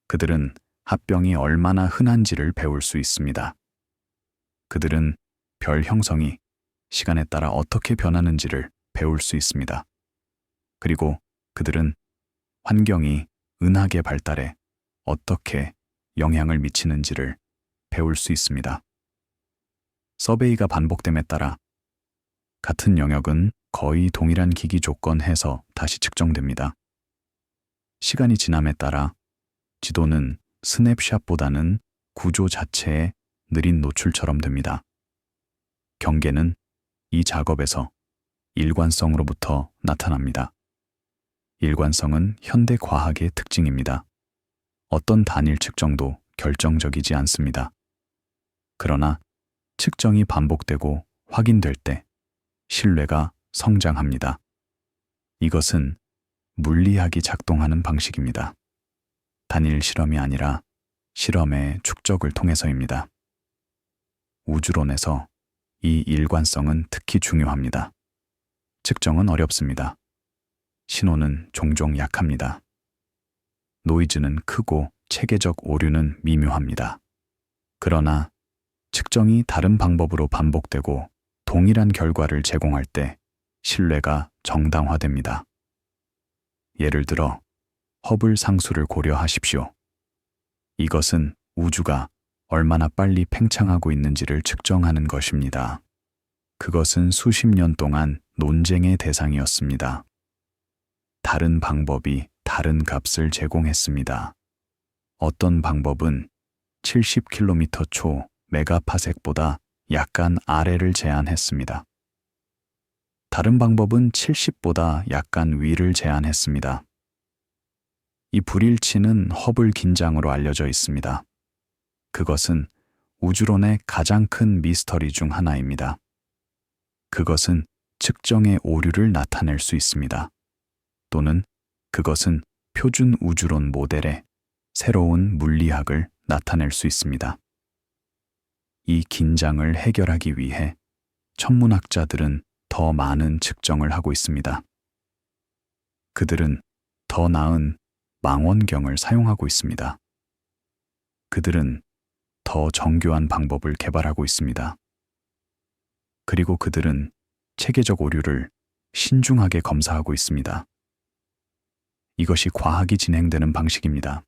그들은 합병이 얼마나 흔한지를 배울 수 있습니다. 그들은 별 형성이 시간에 따라 어떻게 변하는지를 배울 수 있습니다. 그리고 그들은 환경이 은하계 발달에 어떻게 영향을 미치는지를 배울 수 있습니다. 서베이가 반복됨에 따라 같은 영역은 거의 동일한 기기 조건 해서 다시 측정됩니다. 시간이 지남에 따라 지도는 스냅샷보다는 구조 자체의 느린 노출처럼 됩니다. 경계는 이 작업에서 일관성으로부터 나타납니다. 일관성은 현대 과학의 특징입니다. 어떤 단일 측정도 결정적이지 않습니다. 그러나 측정이 반복되고 확인될 때 신뢰가 성장합니다. 이것은 물리학이 작동하는 방식입니다. 단일 실험이 아니라 실험의 축적을 통해서입니다. 우주론에서 이 일관성은 특히 중요합니다. 측정은 어렵습니다. 신호는 종종 약합니다. 노이즈는 크고 체계적 오류는 미묘합니다. 그러나 측정이 다른 방법으로 반복되고 동일한 결과를 제공할 때 신뢰가 정당화됩니다. 예를 들어 허블 상수를 고려하십시오. 이것은 우주가 얼마나 빨리 팽창하고 있는지를 측정하는 것입니다. 그것은 수십 년 동안 논쟁의 대상이었습니다. 다른 방법이 다른 값을 제공했습니다. 어떤 방법은 70km/초 메가파섹보다 약간 아래를 제한했습니다. 다른 방법은 70보다 약간 위를 제한했습니다. 이 불일치는 허블 긴장으로 알려져 있습니다. 그것은 우주론의 가장 큰 미스터리 중 하나입니다. 그것은 측정의 오류를 나타낼 수 있습니다. 또는 그것은 표준 우주론 모델의 새로운 물리학을 나타낼 수 있습니다. 이 긴장을 해결하기 위해 천문학자들은 더 많은 측정을 하고 있습니다. 그들은 더 나은 망원경을 사용하고 있습니다. 그들은 더 정교한 방법을 개발하고 있습니다. 그리고 그들은 체계적 오류를 신중하게 검사하고 있습니다. 이것이 과학이 진행되는 방식입니다.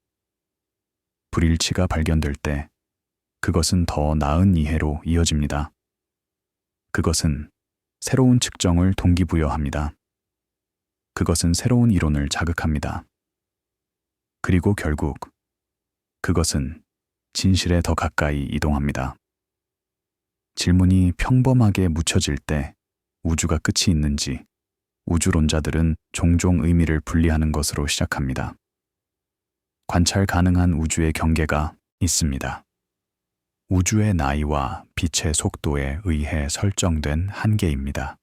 불일치가 발견될 때 그것은 더 나은 이해로 이어집니다. 그것은 새로운 측정을 동기부여합니다. 그것은 새로운 이론을 자극합니다. 그리고 결국 그것은 진실에 더 가까이 이동합니다. 질문이 평범하게 묻혀질 때 우주가 끝이 있는지 우주론자들은 종종 의미를 분리하는 것으로 시작합니다. 관찰 가능한 우주의 경계가 있습니다. 우주의 나이와 빛의 속도에 의해 설정된 한계입니다.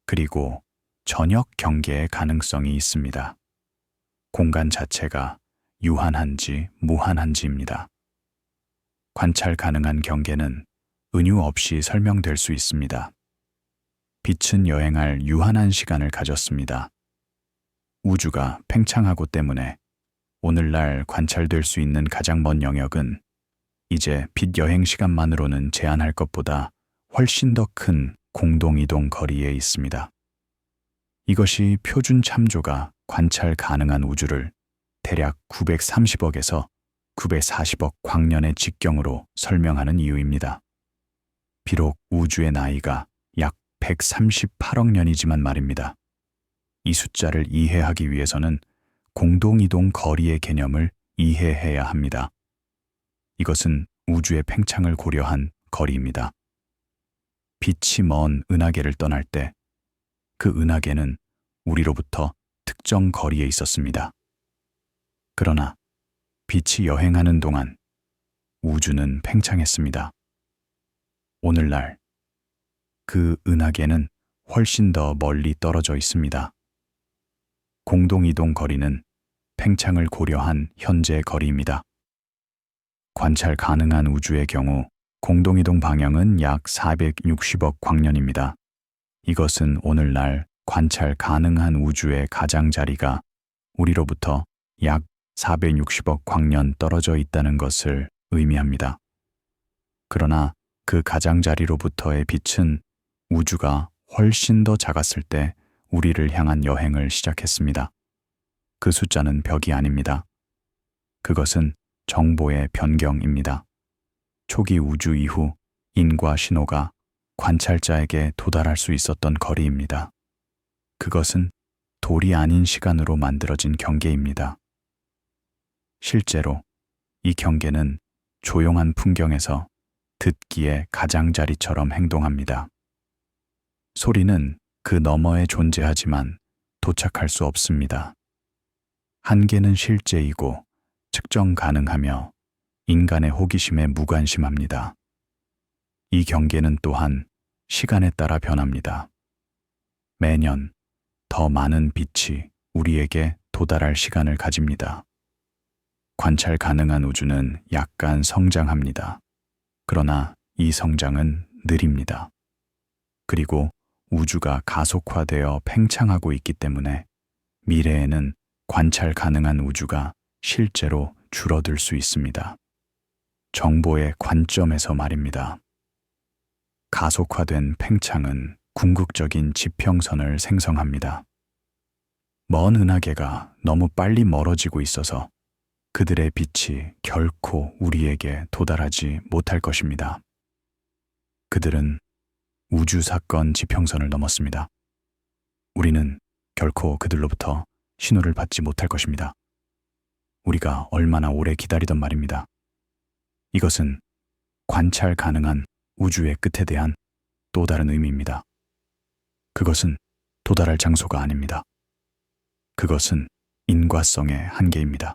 그리고 전역 경계의 가능성이 있습니다. 공간 자체가 유한한지 무한한지입니다. 관찰 가능한 경계는 은유 없이 설명될 수 있습니다. 빛은 여행할 유한한 시간을 가졌습니다. 우주가 팽창하고 때문에 오늘날 관찰될 수 있는 가장 먼 영역은 이제 빛 여행 시간만으로는 제한할 것보다 훨씬 더 큰 공동이동 거리에 있습니다. 이것이 표준 참조가 관찰 가능한 우주를 대략 930억에서 940억 광년의 직경으로 설명하는 이유입니다. 비록 우주의 나이가 약 138억 년이지만 말입니다. 이 숫자를 이해하기 위해서는 공동이동 거리의 개념을 이해해야 합니다. 이것은 우주의 팽창을 고려한 거리입니다. 빛이 먼 은하계를 떠날 때 그 은하계는 우리로부터 특정 거리에 있었습니다. 그러나 빛이 여행하는 동안 우주는 팽창했습니다. 오늘날 그 은하계는 훨씬 더 멀리 떨어져 있습니다. 공동이동 거리는 팽창을 고려한 현재 거리입니다. 관찰 가능한 우주의 경우 공동이동 방향은 약 460억 광년입니다. 이것은 오늘날 관찰 가능한 우주의 가장자리가 우리로부터 약 460억 광년 떨어져 있다는 것을 의미합니다. 그러나 그 가장자리로부터의 빛은 우주가 훨씬 더 작았을 때 우리를 향한 여행을 시작했습니다. 그 숫자는 벽이 아닙니다. 그것은 정보의 변경입니다. 초기 우주 이후 인과 신호가 관찰자에게 도달할 수 있었던 거리입니다. 그것은 돌이 아닌 시간으로 만들어진 경계입니다. 실제로 이 경계는 조용한 풍경에서 듣기의 가장자리처럼 행동합니다. 소리는 그 너머에 존재하지만 도착할 수 없습니다. 한계는 실제이고 측정 가능하며 인간의 호기심에 무관심합니다. 이 경계는 또한 시간에 따라 변합니다. 매년 더 많은 빛이 우리에게 도달할 시간을 가집니다. 관찰 가능한 우주는 약간 성장합니다. 그러나 이 성장은 느립니다. 그리고 우주가 가속화되어 팽창하고 있기 때문에 미래에는 관찰 가능한 우주가 실제로 줄어들 수 있습니다. 정보의 관점에서 말입니다. 가속화된 팽창은 궁극적인 지평선을 생성합니다. 먼 은하계가 너무 빨리 멀어지고 있어서 그들의 빛이 결코 우리에게 도달하지 못할 것입니다. 그들은 우주 사건 지평선을 넘었습니다. 우리는 결코 그들로부터 신호를 받지 못할 것입니다. 우리가 얼마나 오래 기다리던 말입니다. 이것은 관찰 가능한 우주의 끝에 대한 또 다른 의미입니다. 그것은 도달할 장소가 아닙니다. 그것은 인과성의 한계입니다.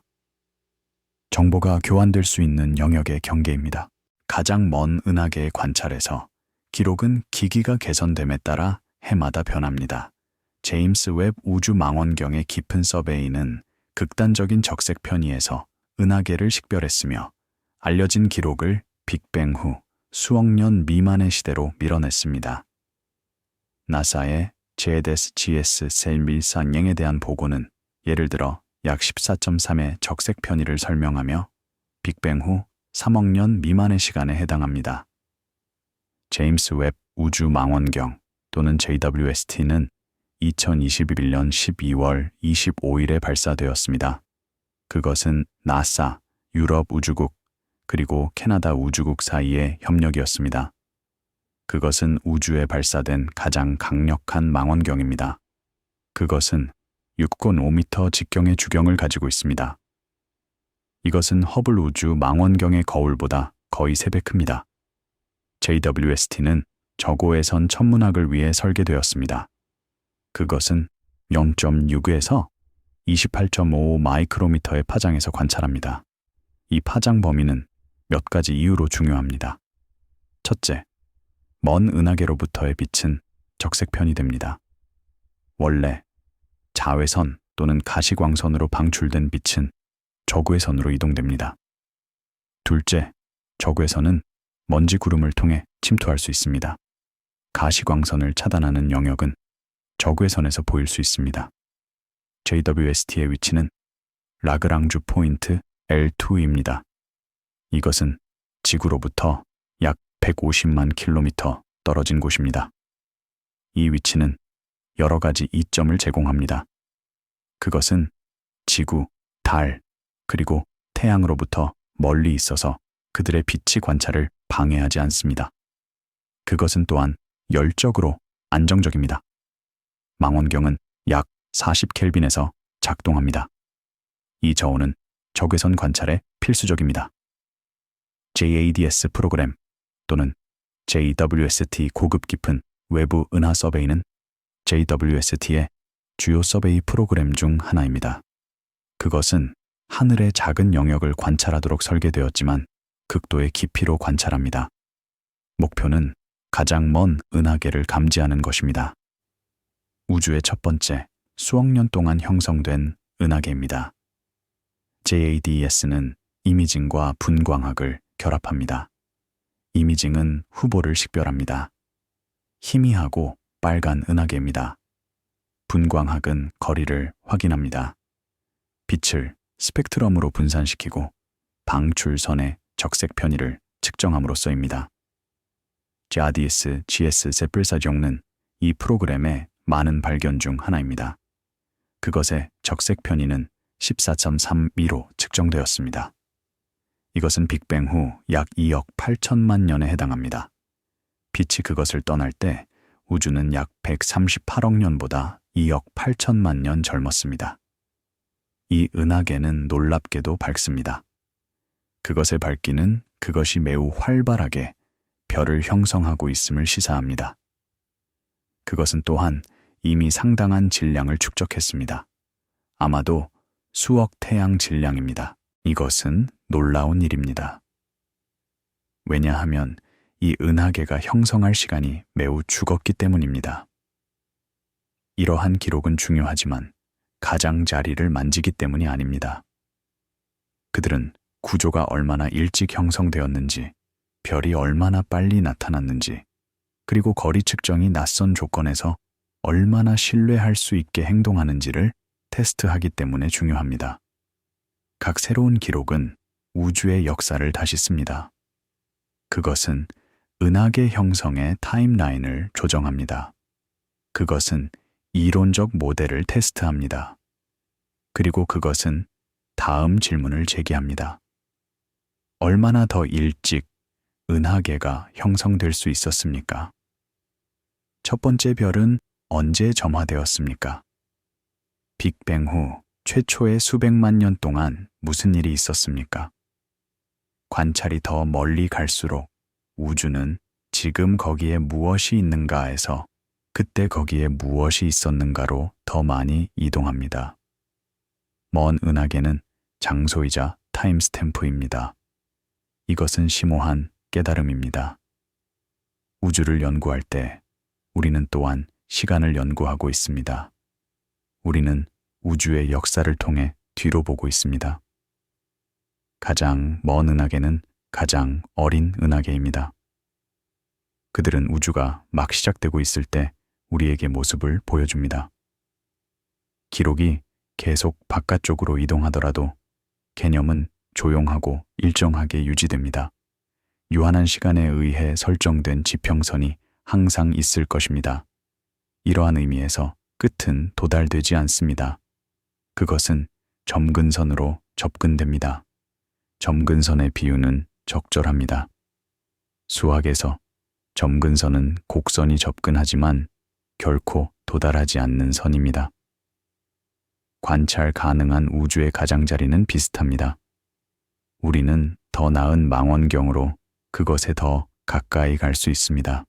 정보가 교환될 수 있는 영역의 경계입니다. 가장 먼 은하계의 관찰에서 기록은 기기가 개선됨에 따라 해마다 변합니다. 제임스 웹 우주 망원경의 깊은 서베이는 극단적인 적색 편의에서 은하계를 식별했으며 알려진 기록을 빅뱅 후 수억 년 미만의 시대로 밀어냈습니다. 나사의 JDS-GS 셀밀상행에 대한 보고는 예를 들어 약 14.3의 적색 편의를 설명하며 빅뱅 후 3억 년 미만의 시간에 해당합니다. 제임스 웹 우주 망원경 또는 JWST는 2021년 12월 25일에 발사되었습니다. 그것은 나사, 유럽 우주국, 그리고 캐나다 우주국 사이의 협력이었습니다. 그것은 우주에 발사된 가장 강력한 망원경입니다. 그것은 6.5m 직경의 주경을 가지고 있습니다. 이것은 허블 우주 망원경의 거울보다 거의 3배 큽니다. JWST는 저고해선 천문학을 위해 설계되었습니다. 그것은 0.6에서 28.55 마이크로미터의 파장에서 관찰합니다. 이 파장 범위는 몇 가지 이유로 중요합니다. 첫째, 먼 은하계로부터의 빛은 적색 편의됩니다. 원래 자외선 또는 가시광선으로 방출된 빛은 저구외선으로 이동됩니다. 둘째, 저구외선은 먼지 구름을 통해 침투할 수 있습니다. 가시광선을 차단하는 영역은 저구외선에서 보일 수 있습니다. JWST의 위치는 라그랑주 포인트 L2입니다. 이것은 지구로부터 약 150만 킬로미터 떨어진 곳입니다. 이 위치는 여러 가지 이점을 제공합니다. 그것은 지구, 달, 그리고 태양으로부터 멀리 있어서 그들의 빛이 관찰을 방해하지 않습니다. 그것은 또한 열적으로 안정적입니다. 망원경은 약 40켈빈에서 작동합니다. 이 저온은 적외선 관찰에 필수적입니다. JADS 프로그램 또는 JWST 고급 깊은 외부 은하 서베이는 JWST의 주요 서베이 프로그램 중 하나입니다. 그것은 하늘의 작은 영역을 관찰하도록 설계되었지만 극도의 깊이로 관찰합니다. 목표는 가장 먼 은하계를 감지하는 것입니다. 우주의 첫 번째, 수억 년 동안 형성된 은하계입니다. JADS는 이미징과 분광학을 결합합니다. 이미징은 후보를 식별합니다. 희미하고 빨간 은하계입니다. 분광학은 거리를 확인합니다. 빛을 스펙트럼으로 분산시키고 방출선의 적색 편의를 측정함으로써입니다. JADS GS 세플사정은 이 프로그램의 많은 발견 중 하나입니다. 그것의 적색 편의는 14.32로 측정되었습니다. 이것은 빅뱅 후 약 2억 8천만 년에 해당합니다. 빛이 그것을 떠날 때 우주는 약 138억 년보다 2억 8천만 년 젊었습니다. 이 은하계는 놀랍게도 밝습니다. 그것의 밝기는 그것이 매우 활발하게 별을 형성하고 있음을 시사합니다. 그것은 또한 이미 상당한 질량을 축적했습니다. 아마도 수억 태양 질량입니다. 이것은 놀라운 일입니다. 왜냐하면 이 은하계가 형성할 시간이 매우 죽었기 때문입니다. 이러한 기록은 중요하지만 가장자리를 만지기 때문이 아닙니다. 그들은 구조가 얼마나 일찍 형성되었는지, 별이 얼마나 빨리 나타났는지, 그리고 거리 측정이 낯선 조건에서 얼마나 신뢰할 수 있게 행동하는지를 테스트하기 때문에 중요합니다. 각 새로운 기록은 우주의 역사를 다시 씁니다. 그것은 은하계 형성의 타임라인을 조정합니다. 그것은 이론적 모델을 테스트합니다. 그리고 그것은 다음 질문을 제기합니다. 얼마나 더 일찍 은하계가 형성될 수 있었습니까? 첫 번째 별은 언제 점화되었습니까? 빅뱅 후 최초의 수백만 년 동안 무슨 일이 있었습니까? 관찰이 더 멀리 갈수록 우주는 지금 거기에 무엇이 있는가에서 그때 거기에 무엇이 있었는가로 더 많이 이동합니다. 먼 은하계는 장소이자 타임스탬프입니다. 이것은 심오한 깨달음입니다. 우주를 연구할 때 우리는 또한 시간을 연구하고 있습니다. 우리는 우주의 역사를 통해 뒤로 보고 있습니다. 가장 먼 은하계는 가장 어린 은하계입니다. 그들은 우주가 막 시작되고 있을 때 우리에게 모습을 보여줍니다. 기록이 계속 바깥쪽으로 이동하더라도 개념은 조용하고 일정하게 유지됩니다. 유한한 시간에 의해 설정된 지평선이 항상 있을 것입니다. 이러한 의미에서 끝은 도달되지 않습니다. 그것은 점근선으로 접근됩니다. 점근선의 비유는 적절합니다. 수학에서 점근선은 곡선이 접근하지만 결코 도달하지 않는 선입니다. 관찰 가능한 우주의 가장자리는 비슷합니다. 우리는 더 나은 망원경으로 그것에 더 가까이 갈 수 있습니다.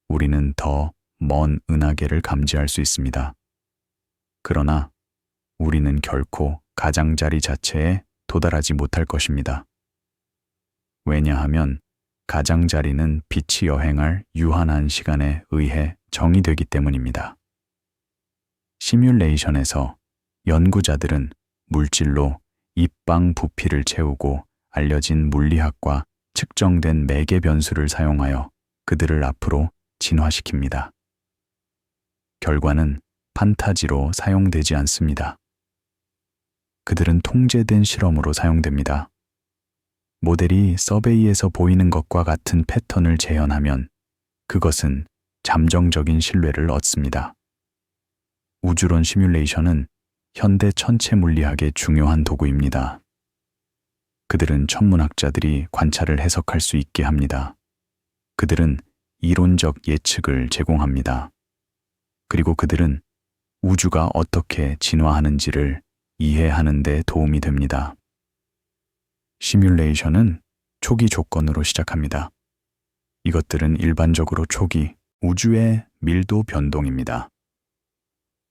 우리는 더 먼 은하계를 감지할 수 있습니다. 그러나 우리는 결코 가장자리 자체에 도달하지 못할 것입니다. 왜냐하면 가장자리는 빛이 여행할 유한한 시간에 의해 정의되기 때문입니다. 시뮬레이션에서 연구자들은 물질로 입방 부피를 채우고 알려진 물리학과 측정된 매개 변수를 사용하여 그들을 앞으로 진화시킵니다. 결과는 판타지로 사용되지 않습니다. 그들은 통제된 실험으로 사용됩니다. 모델이 서베이에서 보이는 것과 같은 패턴을 재현하면 그것은 잠정적인 신뢰를 얻습니다. 우주론 시뮬레이션은 현대 천체 물리학의 중요한 도구입니다. 그들은 천문학자들이 관찰을 해석할 수 있게 합니다. 그들은 이론적 예측을 제공합니다. 그리고 그들은 우주가 어떻게 진화하는지를 이해하는 데 도움이 됩니다. 시뮬레이션은 초기 조건으로 시작합니다. 이것들은 일반적으로 초기 우주의 밀도 변동입니다.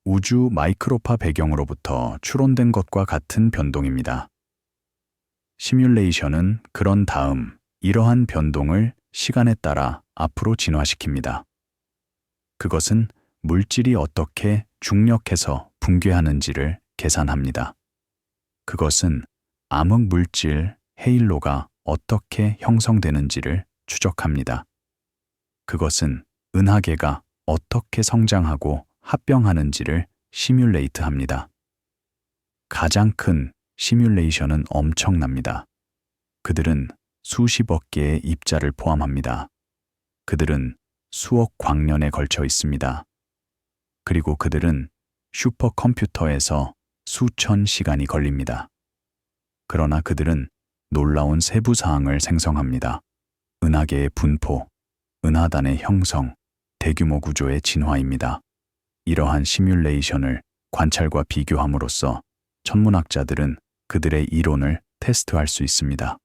우주 마이크로파 배경으로부터 추론된 것과 같은 변동입니다. 시뮬레이션은 그런 다음 이러한 변동을 시간에 따라 앞으로 진화시킵니다. 그것은 물질이 어떻게 중력해서 붕괴하는지를 계산합니다. 그것은 암흑 물질 헤일로가 어떻게 형성되는지를 추적합니다. 그것은 은하계가 어떻게 성장하고 합병하는지를 시뮬레이트합니다. 가장 큰 시뮬레이션은 엄청납니다. 그들은 수십억 개의 입자를 포함합니다. 그들은 수억 광년에 걸쳐 있습니다. 그리고 그들은 슈퍼컴퓨터에서 수천 시간이 걸립니다. 그러나 그들은 놀라운 세부 사항을 생성합니다. 은하계의 분포, 은하단의 형성, 대규모 구조의 진화입니다. 이러한 시뮬레이션을 관찰과 비교함으로써 천문학자들은 그들의 이론을 테스트할 수 있습니다.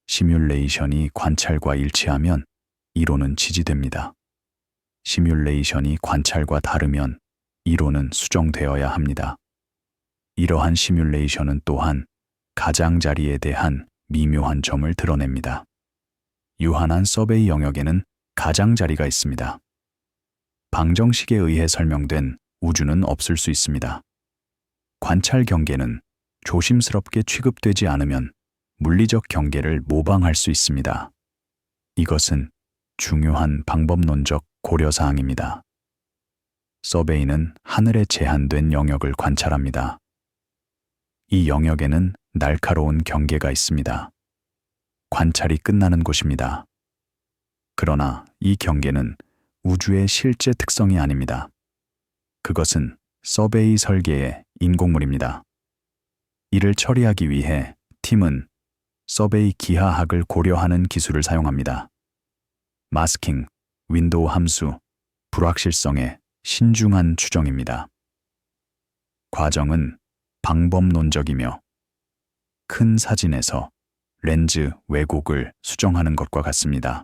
시뮬레이션이 관찰과 일치하면 이론은 지지됩니다. 시뮬레이션이 관찰과 다르면 이론은 수정되어야 합니다. 이러한 시뮬레이션은 또한 가장자리에 대한 미묘한 점을 드러냅니다. 유한한 서베이 영역에는 가장자리가 있습니다. 방정식에 의해 설명된 우주는 없을 수 있습니다. 관찰 경계는 조심스럽게 취급되지 않으면 물리적 경계를 모방할 수 있습니다. 이것은 중요한 방법론적 고려사항입니다. 서베이는 하늘에 제한된 영역을 관찰합니다. 이 영역에는 날카로운 경계가 있습니다. 관찰이 끝나는 곳입니다. 그러나 이 경계는 우주의 실제 특성이 아닙니다. 그것은 서베이 설계의 인공물입니다. 이를 처리하기 위해 팀은 서베이 기하학을 고려하는 기술을 사용합니다. 마스킹, 윈도우 함수, 불확실성의 신중한 추정입니다. 과정은 방법론적이며 큰 사진에서 렌즈 왜곡을 수정하는 것과 같습니다.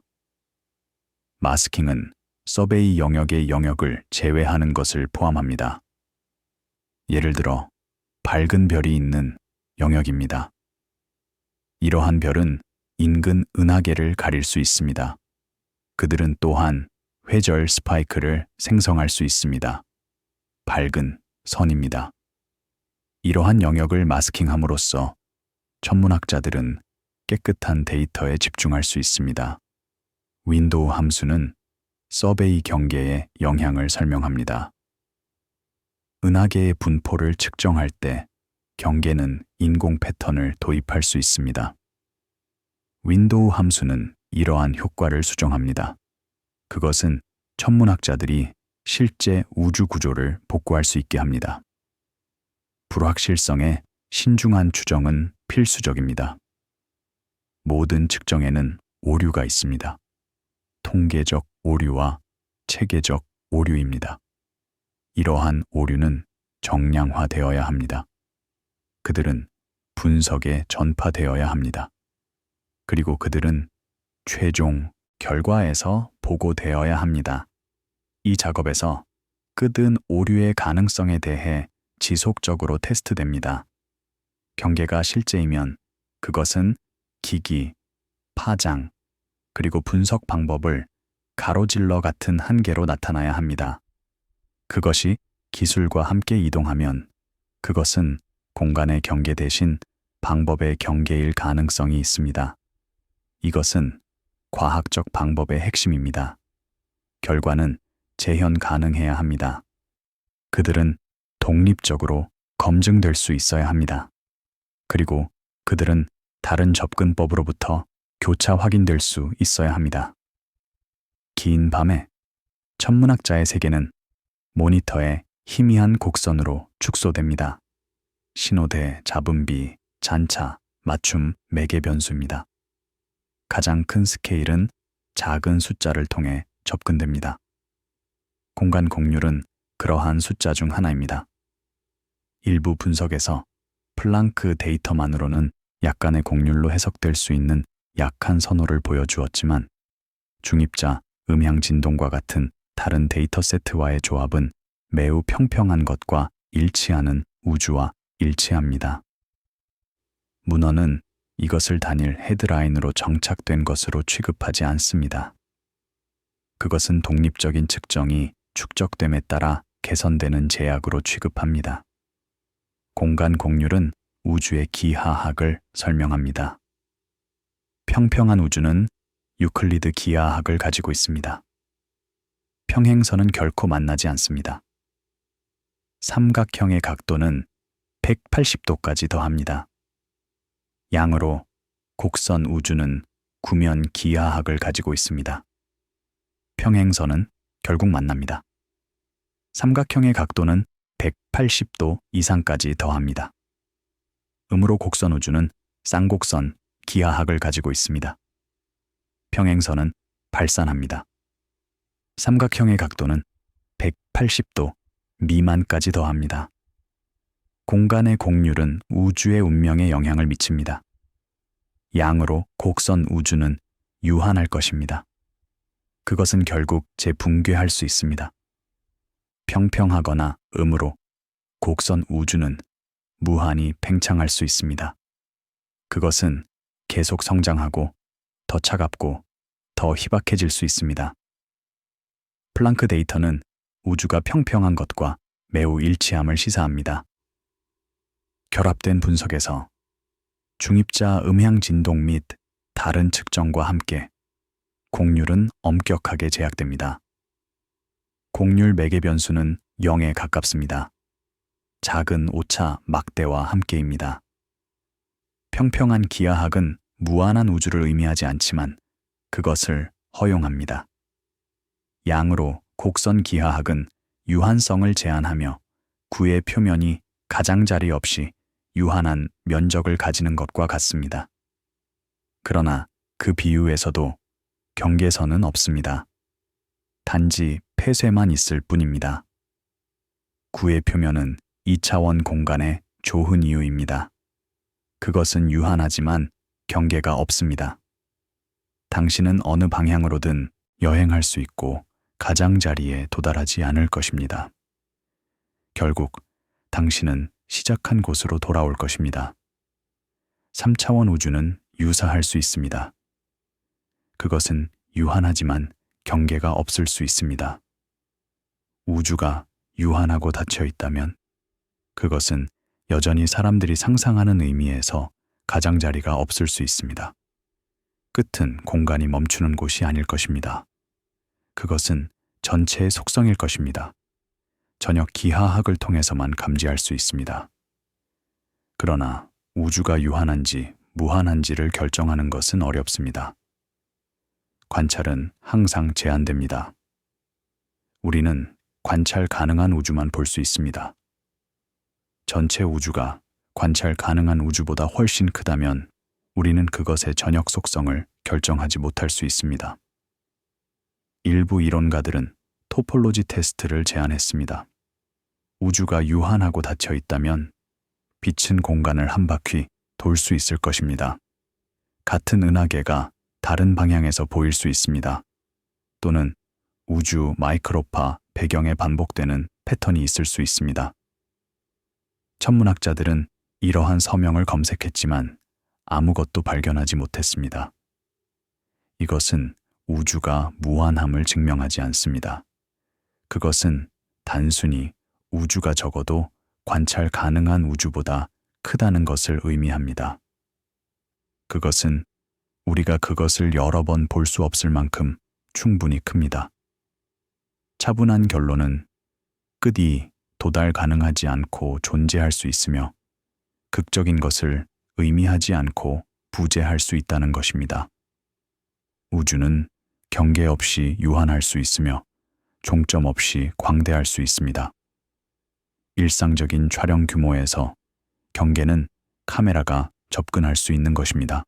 마스킹은 서베이 영역의 영역을 제외하는 것을 포함합니다. 예를 들어 밝은 별이 있는 영역입니다. 이러한 별은 인근 은하계를 가릴 수 있습니다. 그들은 또한 회절 스파이크를 생성할 수 있습니다. 밝은 선입니다. 이러한 영역을 마스킹함으로써 천문학자들은 깨끗한 데이터에 집중할 수 있습니다. 윈도우 함수는 서베이 경계의 영향을 설명합니다. 은하계의 분포를 측정할 때 경계는 인공 패턴을 도입할 수 있습니다. 윈도우 함수는 이러한 효과를 수정합니다. 그것은 천문학자들이 실제 우주 구조를 복구할 수 있게 합니다. 불확실성의 신중한 추정은 필수적입니다. 모든 측정에는 오류가 있습니다. 통계적 오류와 체계적 오류입니다. 이러한 오류는 정량화되어야 합니다. 그들은 분석에 전파되어야 합니다. 그리고 그들은 최종 결과에서 보고되어야 합니다. 이 작업에서 끝은 오류의 가능성에 대해 지속적으로 테스트됩니다. 경계가 실제이면 그것은 기기, 파장, 그리고 분석 방법을 가로질러 같은 한계로 나타나야 합니다. 그것이 기술과 함께 이동하면 그것은 공간의 경계 대신 방법의 경계일 가능성이 있습니다. 이것은 과학적 방법의 핵심입니다. 결과는 재현 가능해야 합니다. 그들은 독립적으로 검증될 수 있어야 합니다. 그리고 그들은 다른 접근법으로부터 교차 확인될 수 있어야 합니다. 긴 밤에 천문학자의 세계는 모니터의 희미한 곡선으로 축소됩니다. 신호대, 잡음비, 잔차, 맞춤 매개 변수입니다. 가장 큰 스케일은 작은 숫자를 통해 접근됩니다. 공간 곡률은 그러한 숫자 중 하나입니다. 일부 분석에서 플랑크 데이터만으로는 약간의 곡률로 해석될 수 있는 약한 선호를 보여주었지만 중입자 음향 진동과 같은 다른 데이터 세트와의 조합은 매우 평평한 것과 일치하는 우주와 일치합니다. 문헌은 이것을 단일 헤드라인으로 정착된 것으로 취급하지 않습니다. 그것은 독립적인 측정이 축적됨에 따라 개선되는 제약으로 취급합니다. 공간 곡률은 우주의 기하학을 설명합니다. 평평한 우주는 유클리드 기하학을 가지고 있습니다. 평행선은 결코 만나지 않습니다. 삼각형의 각도는 180도까지 더합니다. 양으로 곡선 우주는 구면 기하학을 가지고 있습니다. 평행선은 결국 만납니다. 삼각형의 각도는 180도 이상까지 더합니다. 음으로 곡선 우주는 쌍곡선 기하학을 가지고 있습니다. 평행선은 발산합니다. 삼각형의 각도는 180도 미만까지 더합니다. 공간의 곡률은 우주의 운명에 영향을 미칩니다. 양으로 곡선 우주는 유한할 것입니다. 그것은 결국 재붕괴할 수 있습니다. 평평하거나 음으로 곡선 우주는 무한히 팽창할 수 있습니다. 그것은 계속 성장하고 더 차갑고 더 희박해질 수 있습니다. 플랑크 데이터는 우주가 평평한 것과 매우 일치함을 시사합니다. 결합된 분석에서 중입자 음향 진동 및 다른 측정과 함께 곡률은 엄격하게 제약됩니다. 곡률 매개 변수는 0에 가깝습니다. 작은 오차 막대와 함께입니다. 평평한 기하학은 무한한 우주를 의미하지 않지만 그것을 허용합니다. 양으로 곡선 기하학은 유한성을 제한하며 구의 표면이 가장자리 없이 유한한 면적을 가지는 것과 같습니다. 그러나 그 비유에서도 경계선은 없습니다. 단지 폐쇄만 있을 뿐입니다. 구의 표면은 2차원 공간의 조흔 이유입니다. 그것은 유한하지만 경계가 없습니다. 당신은 어느 방향으로든 여행할 수 있고 가장자리에 도달하지 않을 것입니다. 결국 당신은 시작한 곳으로 돌아올 것입니다. 3차원 우주는 유사할 수 있습니다. 그것은 유한하지만 경계가 없을 수 있습니다. 우주가 유한하고 닫혀 있다면 그것은 여전히 사람들이 상상하는 의미에서 가장자리가 없을 수 있습니다. 끝은 공간이 멈추는 곳이 아닐 것입니다. 그것은 전체의 속성일 것입니다. 전역 기하학을 통해서만 감지할 수 있습니다. 그러나 우주가 유한한지 무한한지를 결정하는 것은 어렵습니다. 관찰은 항상 제한됩니다. 우리는 관찰 가능한 우주만 볼 수 있습니다. 전체 우주가 관찰 가능한 우주보다 훨씬 크다면 우리는 그것의 전역 속성을 결정하지 못할 수 있습니다. 일부 이론가들은 토폴로지 테스트를 제안했습니다. 우주가 유한하고 닫혀 있다면 빛은 공간을 한 바퀴 돌 수 있을 것입니다. 같은 은하계가 다른 방향에서 보일 수 있습니다. 또는 우주 마이크로파 배경에 반복되는 패턴이 있을 수 있습니다. 천문학자들은 이러한 서명을 검색했지만 아무것도 발견하지 못했습니다. 이것은 우주가 무한함을 증명하지 않습니다. 그것은 단순히 우주가 적어도 관찰 가능한 우주보다 크다는 것을 의미합니다. 그것은 우리가 그것을 여러 번 볼 수 없을 만큼 충분히 큽니다. 차분한 결론은 끝이 도달 가능하지 않고 존재할 수 있으며 극적인 것을 의미하지 않고 부재할 수 있다는 것입니다. 우주는 경계 없이 유한할 수 있으며 종점 없이 광대할 수 있습니다. 일상적인 촬영 규모에서 경계는 카메라가 접근할 수 있는 것입니다.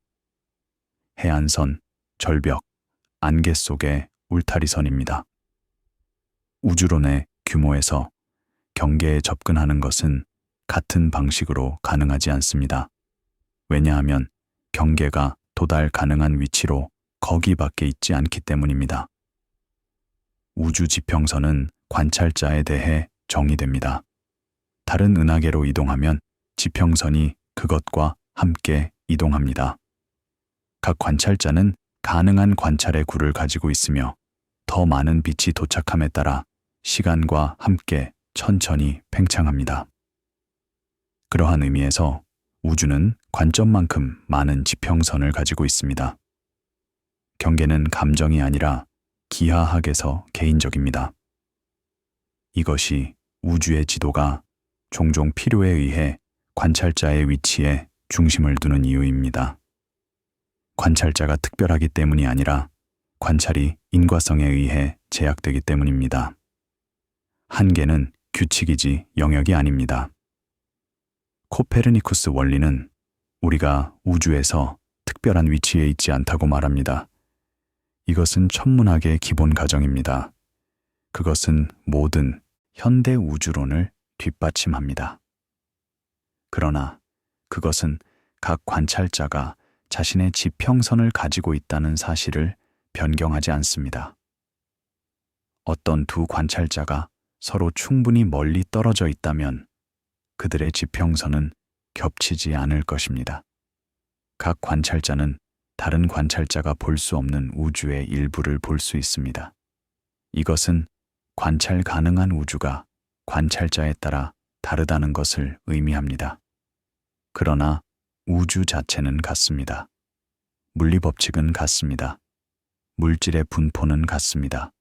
해안선, 절벽, 안개 속의 울타리선입니다. 우주론의 규모에서 경계에 접근하는 것은 같은 방식으로 가능하지 않습니다. 왜냐하면 경계가 도달 가능한 위치로 거기밖에 있지 않기 때문입니다. 우주 지평선은 관찰자에 대해 정의됩니다. 다른 은하계로 이동하면 지평선이 그것과 함께 이동합니다. 각 관찰자는 가능한 관찰의 구를 가지고 있으며 더 많은 빛이 도착함에 따라 시간과 함께 천천히 팽창합니다. 그러한 의미에서 우주는 관점만큼 많은 지평선을 가지고 있습니다. 경계는 감정이 아니라 기하학에서 개인적입니다. 이것이 우주의 지도가 종종 필요에 의해 관찰자의 위치에 중심을 두는 이유입니다. 관찰자가 특별하기 때문이 아니라 관찰이 인과성에 의해 제약되기 때문입니다. 한계는 규칙이지 영역이 아닙니다. 코페르니쿠스 원리는 우리가 우주에서 특별한 위치에 있지 않다고 말합니다. 이것은 천문학의 기본 가정입니다. 그것은 모든 현대 우주론을 뒷받침합니다. 그러나 그것은 각 관찰자가 자신의 지평선을 가지고 있다는 사실을 변경하지 않습니다. 어떤 두 관찰자가 서로 충분히 멀리 떨어져 있다면 그들의 지평선은 겹치지 않을 것입니다. 각 관찰자는 다른 관찰자가 볼 수 없는 우주의 일부를 볼 수 있습니다. 이것은 관찰 가능한 우주가 관찰자에 따라 다르다는 것을 의미합니다. 그러나 우주 자체는 같습니다. 물리 법칙은 같습니다. 물질의 분포는 같습니다.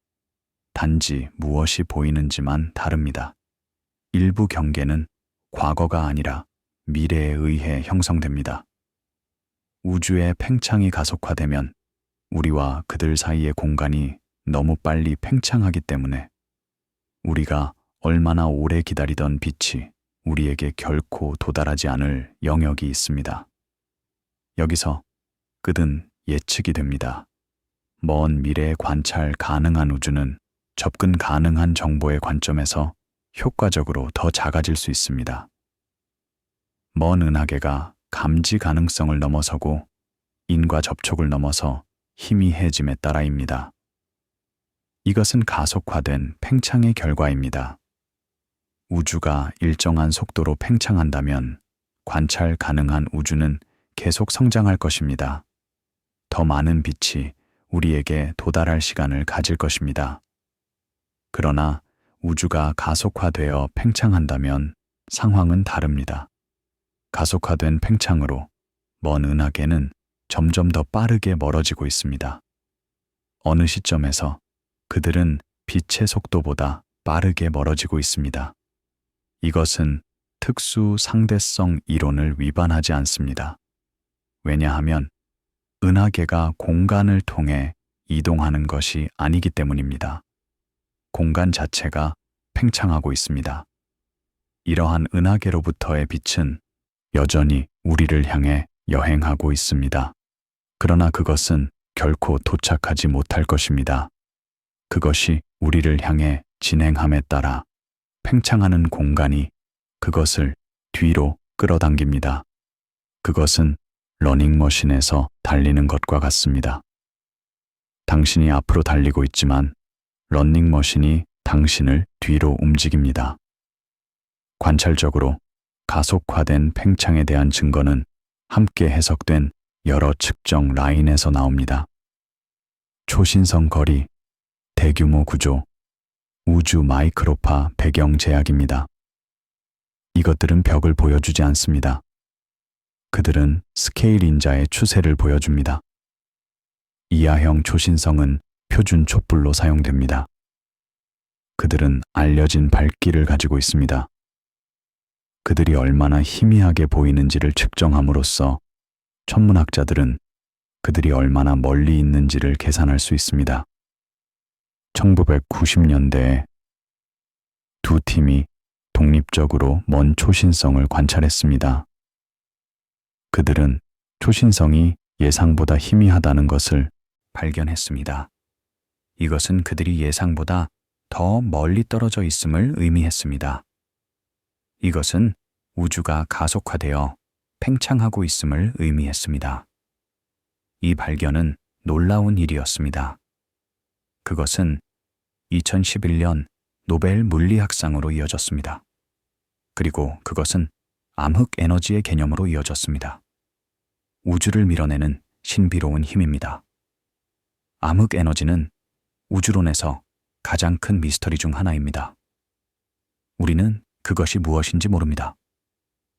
단지 무엇이 보이는지만 다릅니다. 일부 경계는 과거가 아니라 미래에 의해 형성됩니다. 우주의 팽창이 가속화되면 우리와 그들 사이의 공간이 너무 빨리 팽창하기 때문에 우리가 얼마나 오래 기다리던 빛이 우리에게 결코 도달하지 않을 영역이 있습니다. 여기서 끝은 예측이 됩니다. 먼 미래에 관찰 가능한 우주는 접근 가능한 정보의 관점에서 효과적으로 더 작아질 수 있습니다. 먼 은하계가 감지 가능성을 넘어서고 인과 접촉을 넘어서 희미해짐에 따라입니다. 이것은 가속화된 팽창의 결과입니다. 우주가 일정한 속도로 팽창한다면 관찰 가능한 우주는 계속 성장할 것입니다. 더 많은 빛이 우리에게 도달할 시간을 가질 것입니다. 그러나 우주가 가속화되어 팽창한다면 상황은 다릅니다. 가속화된 팽창으로 먼 은하계는 점점 더 빠르게 멀어지고 있습니다. 어느 시점에서 그들은 빛의 속도보다 빠르게 멀어지고 있습니다. 이것은 특수 상대성 이론을 위반하지 않습니다. 왜냐하면 은하계가 공간을 통해 이동하는 것이 아니기 때문입니다. 공간 자체가 팽창하고 있습니다. 이러한 은하계로부터의 빛은 여전히 우리를 향해 여행하고 있습니다. 그러나 그것은 결코 도착하지 못할 것입니다. 그것이 우리를 향해 진행함에 따라 팽창하는 공간이 그것을 뒤로 끌어당깁니다. 그것은 러닝머신에서 달리는 것과 같습니다. 당신이 앞으로 달리고 있지만 러닝머신이 당신을 뒤로 움직입니다. 관찰적으로 가속화된 팽창에 대한 증거는 함께 해석된 여러 측정 라인에서 나옵니다. 초신성 거리, 대규모 구조, 우주 마이크로파 배경 제약입니다. 이것들은 벽을 보여주지 않습니다. 그들은 스케일 인자의 추세를 보여줍니다. 이하형 초신성은 표준 촛불로 사용됩니다. 그들은 알려진 밝기를 가지고 있습니다. 그들이 얼마나 희미하게 보이는지를 측정함으로써 천문학자들은 그들이 얼마나 멀리 있는지를 계산할 수 있습니다. 1990년대에 두 팀이 독립적으로 먼 초신성을 관찰했습니다. 그들은 초신성이 예상보다 희미하다는 것을 발견했습니다. 이것은 그들이 예상보다 더 멀리 떨어져 있음을 의미했습니다. 이것은 우주가 가속화되어 팽창하고 있음을 의미했습니다. 이 발견은 놀라운 일이었습니다. 그것은 2011년 노벨 물리학상으로 이어졌습니다. 그리고 그것은 암흑 에너지의 개념으로 이어졌습니다. 우주를 밀어내는 신비로운 힘입니다. 암흑 에너지는 우주론에서 가장 큰 미스터리 중 하나입니다. 우리는 그것이 무엇인지 모릅니다.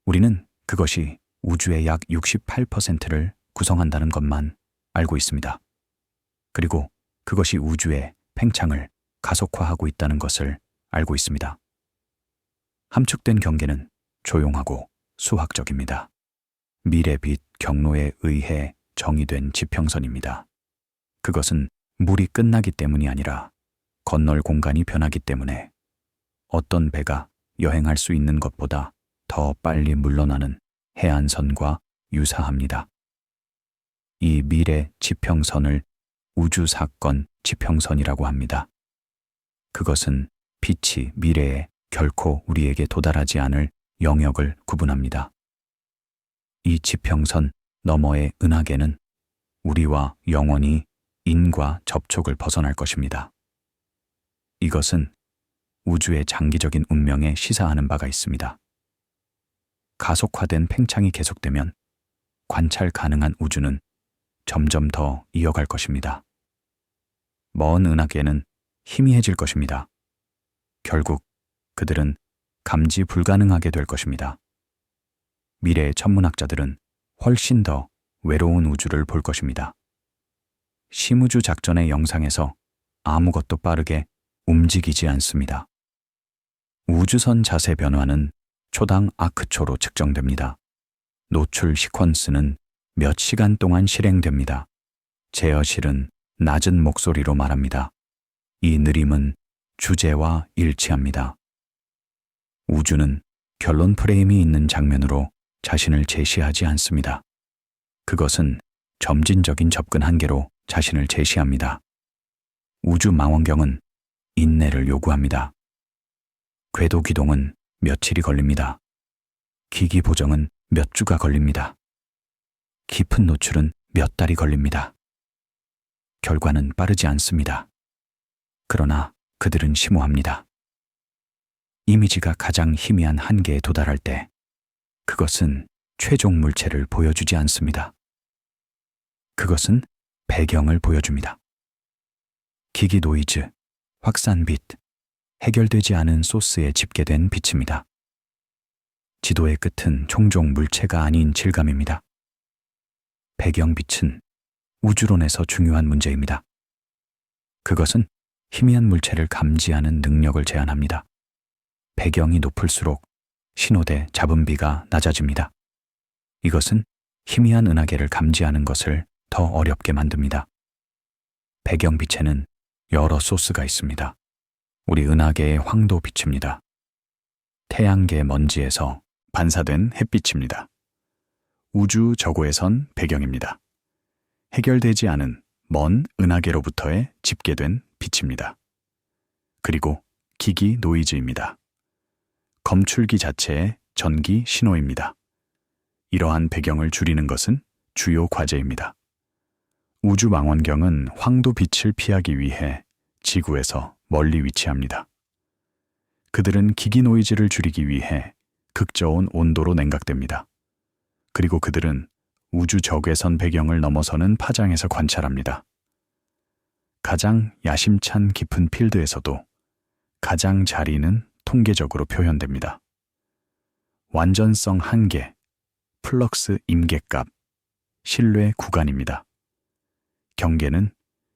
우리는 그것이 우주의 약 68%를 구성한다는 것만 알고 있습니다. 그리고 그것이 우주의 팽창을 가속화하고 있다는 것을 알고 있습니다. 함축된 경계는 조용하고 수학적입니다. 미래빛 경로에 의해 정의된 지평선입니다. 그것은 물이 끝나기 때문이 아니라 건널 공간이 변하기 때문에 어떤 배가 여행할 수 있는 것보다 더 빨리 물러나는 해안선과 유사합니다. 이 미래 지평선을 우주사건 지평선이라고 합니다. 그것은 빛이 미래에 결코 우리에게 도달하지 않을 영역을 구분합니다. 이 지평선 너머의 은하계는 우리와 영원히 인과 접촉을 벗어날 것입니다. 이것은 우주의 장기적인 운명에 시사하는 바가 있습니다. 가속화된 팽창이 계속되면 관찰 가능한 우주는 점점 더 이어갈 것입니다. 먼 은하계는 희미해질 것입니다. 결국 그들은 감지 불가능하게 될 것입니다. 미래의 천문학자들은 훨씬 더 외로운 우주를 볼 것입니다. 심우주 작전의 영상에서 아무것도 빠르게 움직이지 않습니다. 우주선 자세 변화는 초당 아크초로 측정됩니다. 노출 시퀀스는 몇 시간 동안 실행됩니다. 제어실은 낮은 목소리로 말합니다. 이 느림은 주제와 일치합니다. 우주는 결론 프레임이 있는 장면으로 자신을 제시하지 않습니다. 그것은 점진적인 접근 한계로 자신을 제시합니다. 우주 망원경은 인내를 요구합니다. 궤도 기동은 며칠이 걸립니다. 기기 보정은 몇 주가 걸립니다. 깊은 노출은 몇 달이 걸립니다. 결과는 빠르지 않습니다. 그러나 그들은 심오합니다. 이미지가 가장 희미한 한계에 도달할 때 그것은 최종 물체를 보여주지 않습니다. 그것은 배경을 보여줍니다. 기기 노이즈, 확산빛, 해결되지 않은 소스에 집계된 빛입니다. 지도의 끝은 종종 물체가 아닌 질감입니다. 배경빛은 우주론에서 중요한 문제입니다. 그것은 희미한 물체를 감지하는 능력을 제한합니다. 배경이 높을수록 신호대 잡음비가 낮아집니다. 이것은 희미한 은하계를 감지하는 것을 더 어렵게 만듭니다. 배경빛에는 여러 소스가 있습니다. 우리 은하계의 황도빛입니다. 태양계 먼지에서 반사된 햇빛입니다. 우주 저고에선 배경입니다. 해결되지 않은 먼 은하계로부터의 집계된 빛입니다. 그리고 기기 노이즈입니다. 검출기 자체의 전기 신호입니다. 이러한 배경을 줄이는 것은 주요 과제입니다. 우주 망원경은 황도 빛을 피하기 위해 지구에서 멀리 위치합니다. 그들은 기기 노이즈를 줄이기 위해 극저온 온도로 냉각됩니다. 그리고 그들은 우주 적외선 배경을 넘어서는 파장에서 관찰합니다. 가장 야심찬 깊은 필드에서도 가장 자리는 통계적으로 표현됩니다. 완전성 한계, 플럭스 임계값, 신뢰 구간입니다. 경계는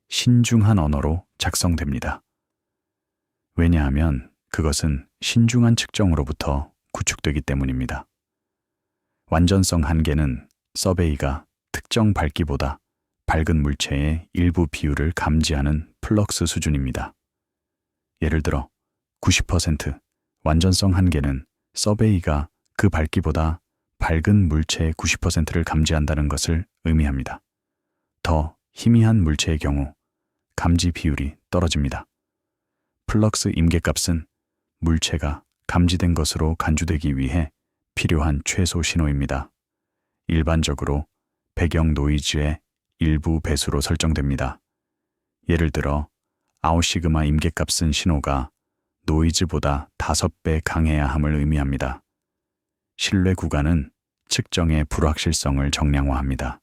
신중한 언어로 작성됩니다. 왜냐하면 그것은 신중한 측정으로부터 구축되기 때문입니다. 완전성 한계는 서베이가 특정 밝기보다 밝은 물체의 일부 비율을 감지하는 플럭스 수준입니다. 예를 들어 90% 완전성 한계는 서베이가 그 밝기보다 밝은 물체의 90%를 감지한다는 것을 의미합니다. 더 희미한 물체의 경우 감지 비율이 떨어집니다. 플럭스 임계값은 물체가 감지된 것으로 간주되기 위해 필요한 최소 신호입니다. 일반적으로 배경 노이즈의 일부 배수로 설정됩니다. 예를 들어 아웃시그마 임계값은 신호가 노이즈보다 5배 강해야 함을 의미합니다. 신뢰 구간은 측정의 불확실성을 정량화합니다.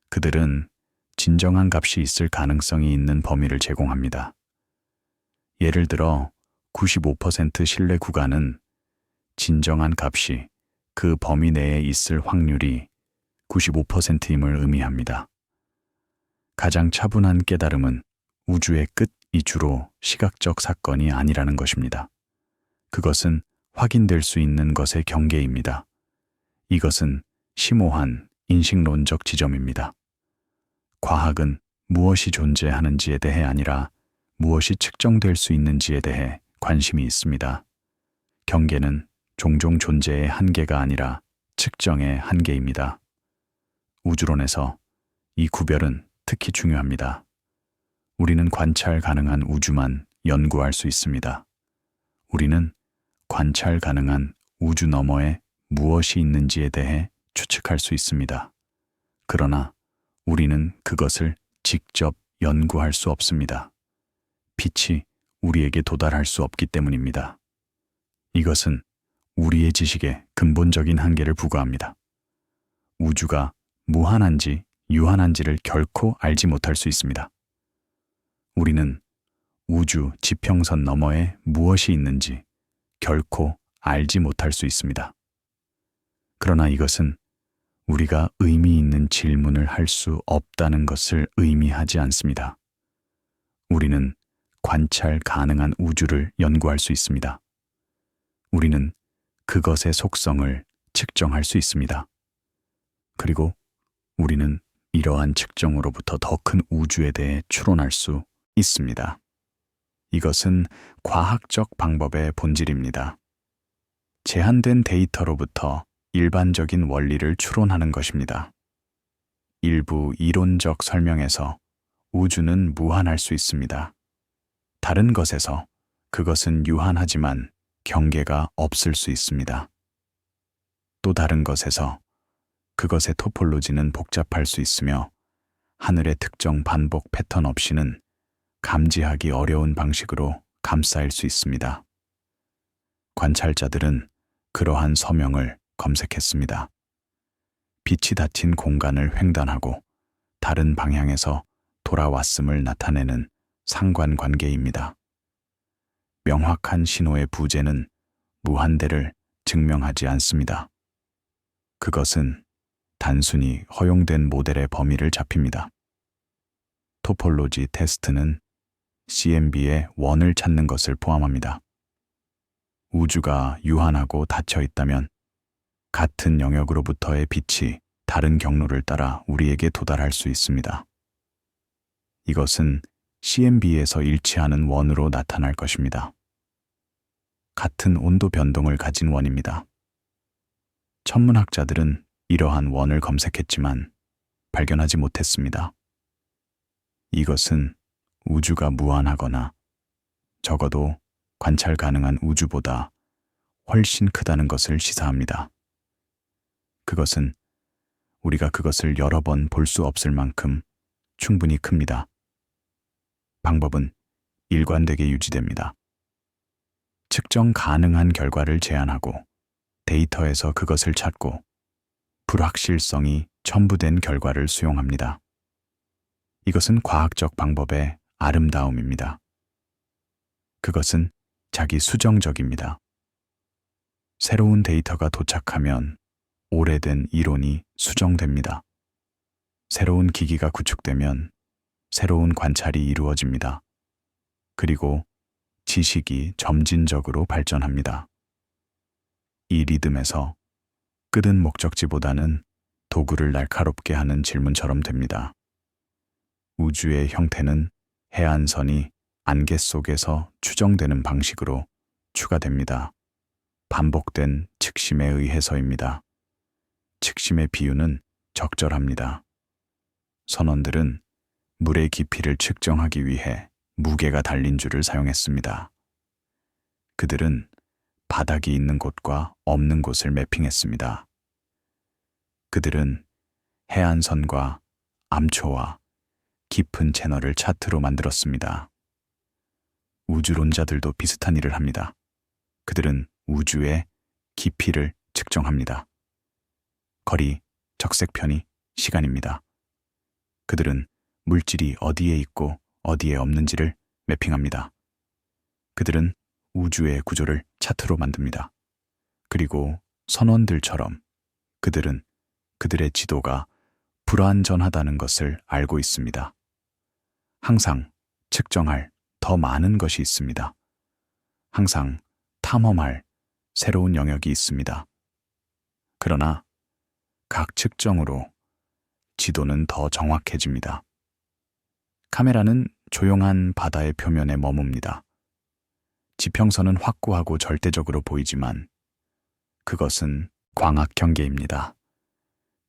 그들은 진정한 값이 있을 가능성이 있는 범위를 제공합니다. 예를 들어 95% 신뢰 구간은 진정한 값이 그 범위 내에 있을 확률이 95%임을 의미합니다. 가장 차분한 깨달음은 우주의 끝이 주로 시각적 사건이 아니라는 것입니다. 그것은 확인될 수 있는 것의 경계입니다. 이것은 심오한 인식론적 지점입니다. 과학은 무엇이 존재하는지에 대해 아니라 무엇이 측정될 수 있는지에 대해 관심이 있습니다. 경계는 종종 존재의 한계가 아니라 측정의 한계입니다. 우주론에서 이 구별은 특히 중요합니다. 우리는 관찰 가능한 우주만 연구할 수 있습니다. 우리는 관찰 가능한 우주 너머에 무엇이 있는지에 대해 추측할 수 있습니다. 그러나 우리는 그것을 직접 연구할 수 없습니다. 빛이 우리에게 도달할 수 없기 때문입니다. 이것은 우리의 지식의 근본적인 한계를 부과합니다. 우주가 무한한지 유한한지를 결코 알지 못할 수 있습니다. 우리는 우주 지평선 너머에 무엇이 있는지 결코 알지 못할 수 있습니다. 그러나 이것은 우리가 의미 있는 질문을 할 수 없다는 것을 의미하지 않습니다. 우리는 관찰 가능한 우주를 연구할 수 있습니다. 우리는 그것의 속성을 측정할 수 있습니다. 그리고 우리는 이러한 측정으로부터 더 큰 우주에 대해 추론할 수 있습니다. 이것은 과학적 방법의 본질입니다. 제한된 데이터로부터 일반적인 원리를 추론하는 것입니다. 일부 이론적 설명에서 우주는 무한할 수 있습니다. 다른 것에서 그것은 유한하지만 경계가 없을 수 있습니다. 또 다른 것에서 그것의 토폴로지는 복잡할 수 있으며 하늘의 특정 반복 패턴 없이는 감지하기 어려운 방식으로 감싸일 수 있습니다. 관찰자들은 그러한 서명을 검색했습니다. 빛이 닫힌 공간을 횡단하고 다른 방향에서 돌아왔음을 나타내는 상관관계입니다. 명확한 신호의 부재는 무한대를 증명하지 않습니다. 그것은 단순히 허용된 모델의 범위를 잡힙니다. 토폴로지 테스트는 CMB의 원을 찾는 것을 포함합니다. 우주가 유한하고 닫혀 있다면 같은 영역으로부터의 빛이 다른 경로를 따라 우리에게 도달할 수 있습니다. 이것은 CMB에서 일치하는 원으로 나타날 것입니다. 같은 온도 변동을 가진 원입니다. 천문학자들은 이러한 원을 검색했지만 발견하지 못했습니다. 이것은 우주가 무한하거나 적어도 관찰 가능한 우주보다 훨씬 크다는 것을 시사합니다. 그것은 우리가 그것을 여러 번 볼 수 없을 만큼 충분히 큽니다. 방법은 일관되게 유지됩니다. 측정 가능한 결과를 제안하고 데이터에서 그것을 찾고 불확실성이 첨부된 결과를 수용합니다. 이것은 과학적 방법의 아름다움입니다. 그것은 자기 수정적입니다. 새로운 데이터가 도착하면 오래된 이론이 수정됩니다. 새로운 기기가 구축되면 새로운 관찰이 이루어집니다. 그리고 지식이 점진적으로 발전합니다. 이 리듬에서 끝은 목적지보다는 도구를 날카롭게 하는 질문처럼 됩니다. 우주의 형태는 해안선이 안개 속에서 추정되는 방식으로 추가됩니다. 반복된 측심에 의해서입니다. 측심의 비유는 적절합니다. 선원들은 물의 깊이를 측정하기 위해 무게가 달린 줄을 사용했습니다. 그들은 바닥이 있는 곳과 없는 곳을 매핑했습니다. 그들은 해안선과 암초와 깊은 채널을 차트로 만들었습니다. 우주론자들도 비슷한 일을 합니다. 그들은 우주의 깊이를 측정합니다. 거리, 적색편이 시간입니다. 그들은 물질이 어디에 있고 어디에 없는지를 매핑합니다. 그들은 우주의 구조를 차트로 만듭니다. 그리고 선원들처럼 그들은 그들의 지도가 불완전하다는 것을 알고 있습니다. 항상 측정할 더 많은 것이 있습니다. 항상 탐험할 새로운 영역이 있습니다. 그러나 각 측정으로 지도는 더 정확해집니다. 카메라는 조용한 바다의 표면에 머뭅니다. 지평선은 확고하고 절대적으로 보이지만 그것은 광학 경계입니다.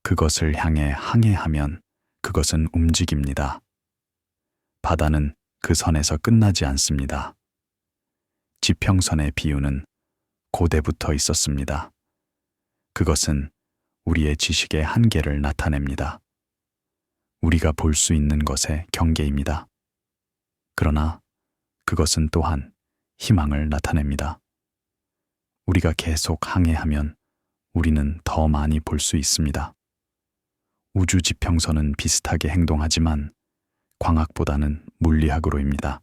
그것을 향해 항해하면 그것은 움직입니다. 바다는 그 선에서 끝나지 않습니다. 지평선의 비유는 고대부터 있었습니다. 그것은 우리의 지식의 한계를 나타냅니다. 우리가 볼 수 있는 것의 경계입니다. 그러나 그것은 또한 희망을 나타냅니다. 우리가 계속 항해하면 우리는 더 많이 볼 수 있습니다. 우주 지평선은 비슷하게 행동하지만 광학보다는 물리학으로입니다.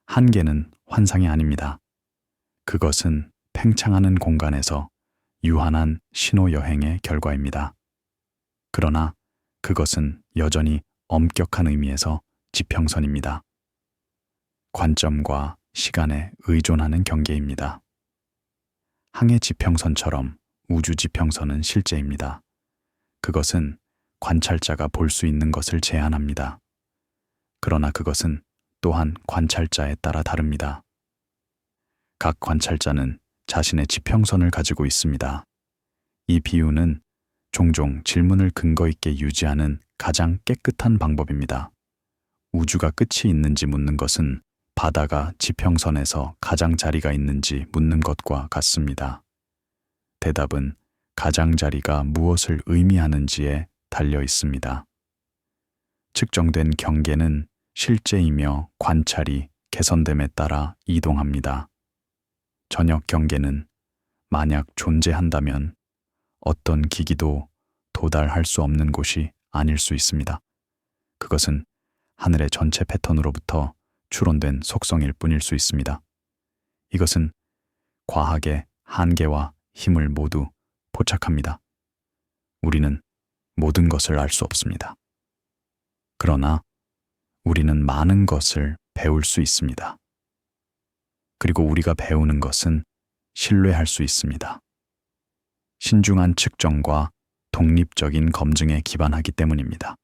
한계는 환상이 아닙니다. 그것은 팽창하는 공간에서 유한한 신호 여행의 결과입니다. 그러나 그것은 여전히 엄격한 의미에서 지평선입니다. 관점과 시간에 의존하는 경계입니다. 항해 지평선처럼 우주 지평선은 실제입니다. 그것은 관찰자가 볼 수 있는 것을 제한합니다. 그러나 그것은 또한 관찰자에 따라 다릅니다. 각 관찰자는 자신의 지평선을 가지고 있습니다. 이 비유는 종종 질문을 근거 있게 유지하는 가장 깨끗한 방법입니다. 우주가 끝이 있는지 묻는 것은 바다가 지평선에서 가장자리가 있는지 묻는 것과 같습니다. 대답은 가장자리가 무엇을 의미하는지에 달려 있습니다. 측정된 경계는 실제이며 관찰이 개선됨에 따라 이동합니다. 전역 경계는 만약 존재한다면 어떤 기기도 도달할 수 없는 곳이 아닐 수 있습니다. 그것은 하늘의 전체 패턴으로부터 추론된 속성일 뿐일 수 있습니다. 이것은 과학의 한계와 힘을 모두 포착합니다. 우리는 모든 것을 알 수 없습니다. 그러나 우리는 많은 것을 배울 수 있습니다. 그리고 우리가 배우는 것은 신뢰할 수 있습니다. 신중한 측정과 독립적인 검증에 기반하기 때문입니다.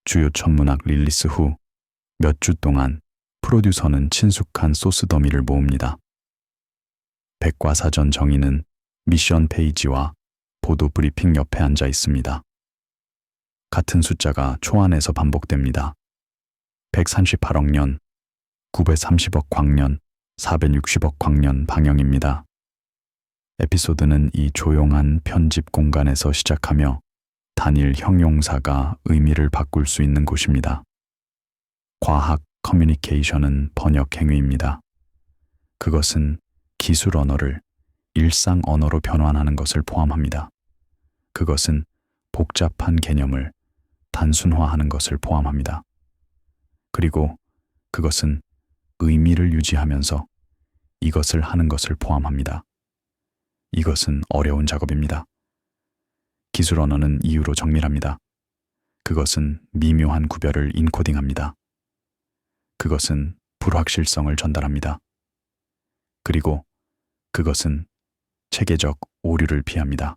주요 천문학 릴리스 후 몇 주 동안 프로듀서는 친숙한 소스 더미를 모읍니다. 백과사전 정의는 미션 페이지와 보도 브리핑 옆에 앉아 있습니다. 같은 숫자가 초안에서 반복됩니다. 138억 년, 930억 광년, 460억 광년 방영입니다. 에피소드는 이 조용한 편집 공간에서 시작하며 단일 형용사가 의미를 바꿀 수 있는 곳입니다. 과학 커뮤니케이션은 번역 행위입니다. 그것은 기술 언어를 일상 언어로 변환하는 것을 포함합니다. 그것은 복잡한 개념을 단순화하는 것을 포함합니다. 그리고 그것은 의미를 유지하면서 이것을 하는 것을 포함합니다. 이것은 어려운 작업입니다. 기술 언어는 이유로 정밀합니다. 그것은 미묘한 구별을 인코딩합니다. 그것은 불확실성을 전달합니다. 그리고 그것은 체계적 오류를 피합니다.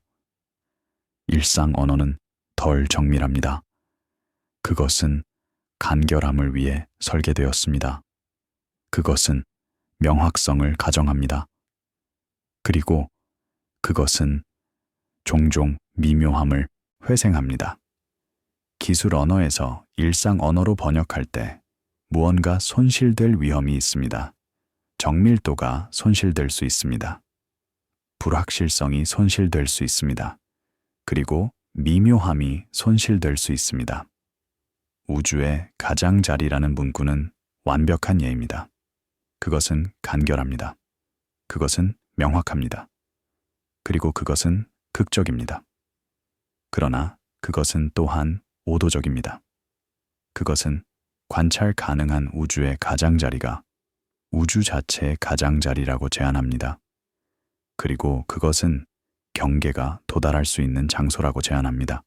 일상 언어는 덜 정밀합니다. 그것은 간결함을 위해 설계되었습니다. 그것은 명확성을 가정합니다. 그리고 그것은 종종 미묘함을 회생합니다. 기술 언어에서 일상 언어로 번역할 때 무언가 손실될 위험이 있습니다. 정밀도가 손실될 수 있습니다. 불확실성이 손실될 수 있습니다. 그리고 미묘함이 손실될 수 있습니다. 우주의 가장자리라는 문구는 완벽한 예입니다. 그것은 간결합니다. 그것은 명확합니다. 그리고 그것은 극적입니다. 그러나 그것은 또한 오도적입니다. 그것은 관찰 가능한 우주의 가장자리가 우주 자체의 가장자리라고 제안합니다. 그리고 그것은 경계가 도달할 수 있는 장소라고 제안합니다.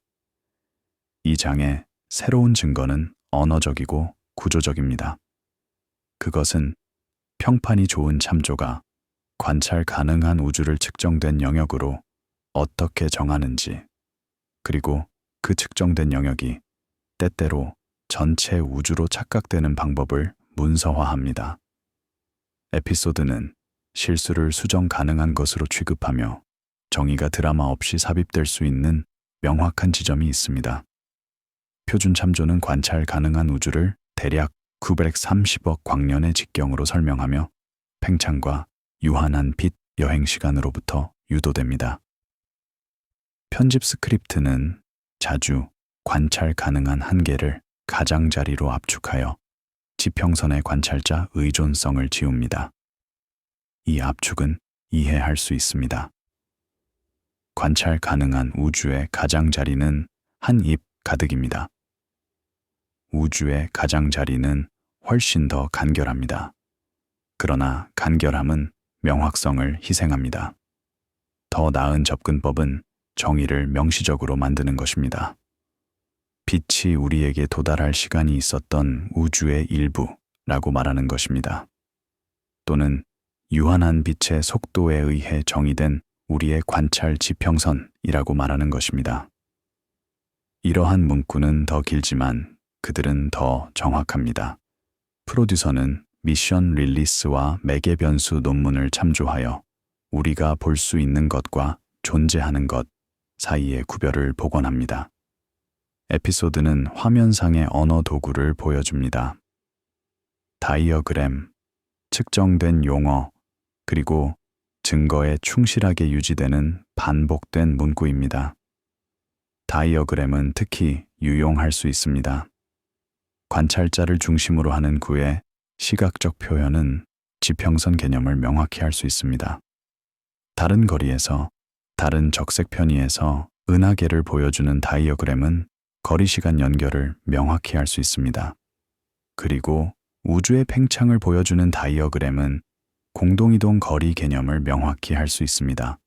이 장의 새로운 증거는 언어적이고 구조적입니다. 그것은 평판이 좋은 참조가 관찰 가능한 우주를 측정된 영역으로 어떻게 정하는지, 그리고 그 측정된 영역이 때때로 전체 우주로 착각되는 방법을 문서화합니다. 에피소드는 실수를 수정 가능한 것으로 취급하며 정의가 드라마 없이 삽입될 수 있는 명확한 지점이 있습니다. 표준 참조는 관찰 가능한 우주를 대략 930억 광년의 직경으로 설명하며 팽창과 유한한 빛 여행 시간으로부터 유도됩니다. 편집 스크립트는 자주 관찰 가능한 한계를 가장자리로 압축하여 지평선의 관찰자 의존성을 지웁니다. 이 압축은 이해할 수 있습니다. 관찰 가능한 우주의 가장자리는 한 입 가득입니다. 우주의 가장자리는 훨씬 더 간결합니다. 그러나 간결함은 명확성을 희생합니다. 더 나은 접근법은 정의를 명시적으로 만드는 것입니다. 빛이 우리에게 도달할 시간이 있었던 우주의 일부라고 말하는 것입니다. 또는 유한한 빛의 속도에 의해 정의된 우리의 관찰 지평선이라고 말하는 것입니다. 이러한 문구는 더 길지만 그들은 더 정확합니다. 프로듀서는 미션 릴리스와 매개 변수 논문을 참조하여 우리가 볼 수 있는 것과 존재하는 것 사이의 구별을 복원합니다. 에피소드는 화면상의 언어 도구를 보여줍니다. 다이어그램, 측정된 용어, 그리고 증거에 충실하게 유지되는 반복된 문구입니다. 다이어그램은 특히 유용할 수 있습니다. 관찰자를 중심으로 하는 구의 시각적 표현은 지평선 개념을 명확히 할 수 있습니다. 다른 거리에서, 다른 적색 편의에서 은하계를 보여주는 다이어그램은 거리시간 연결을 명확히 할 수 있습니다. 그리고 우주의 팽창을 보여주는 다이어그램은 공동이동 거리 개념을 명확히 할 수 있습니다.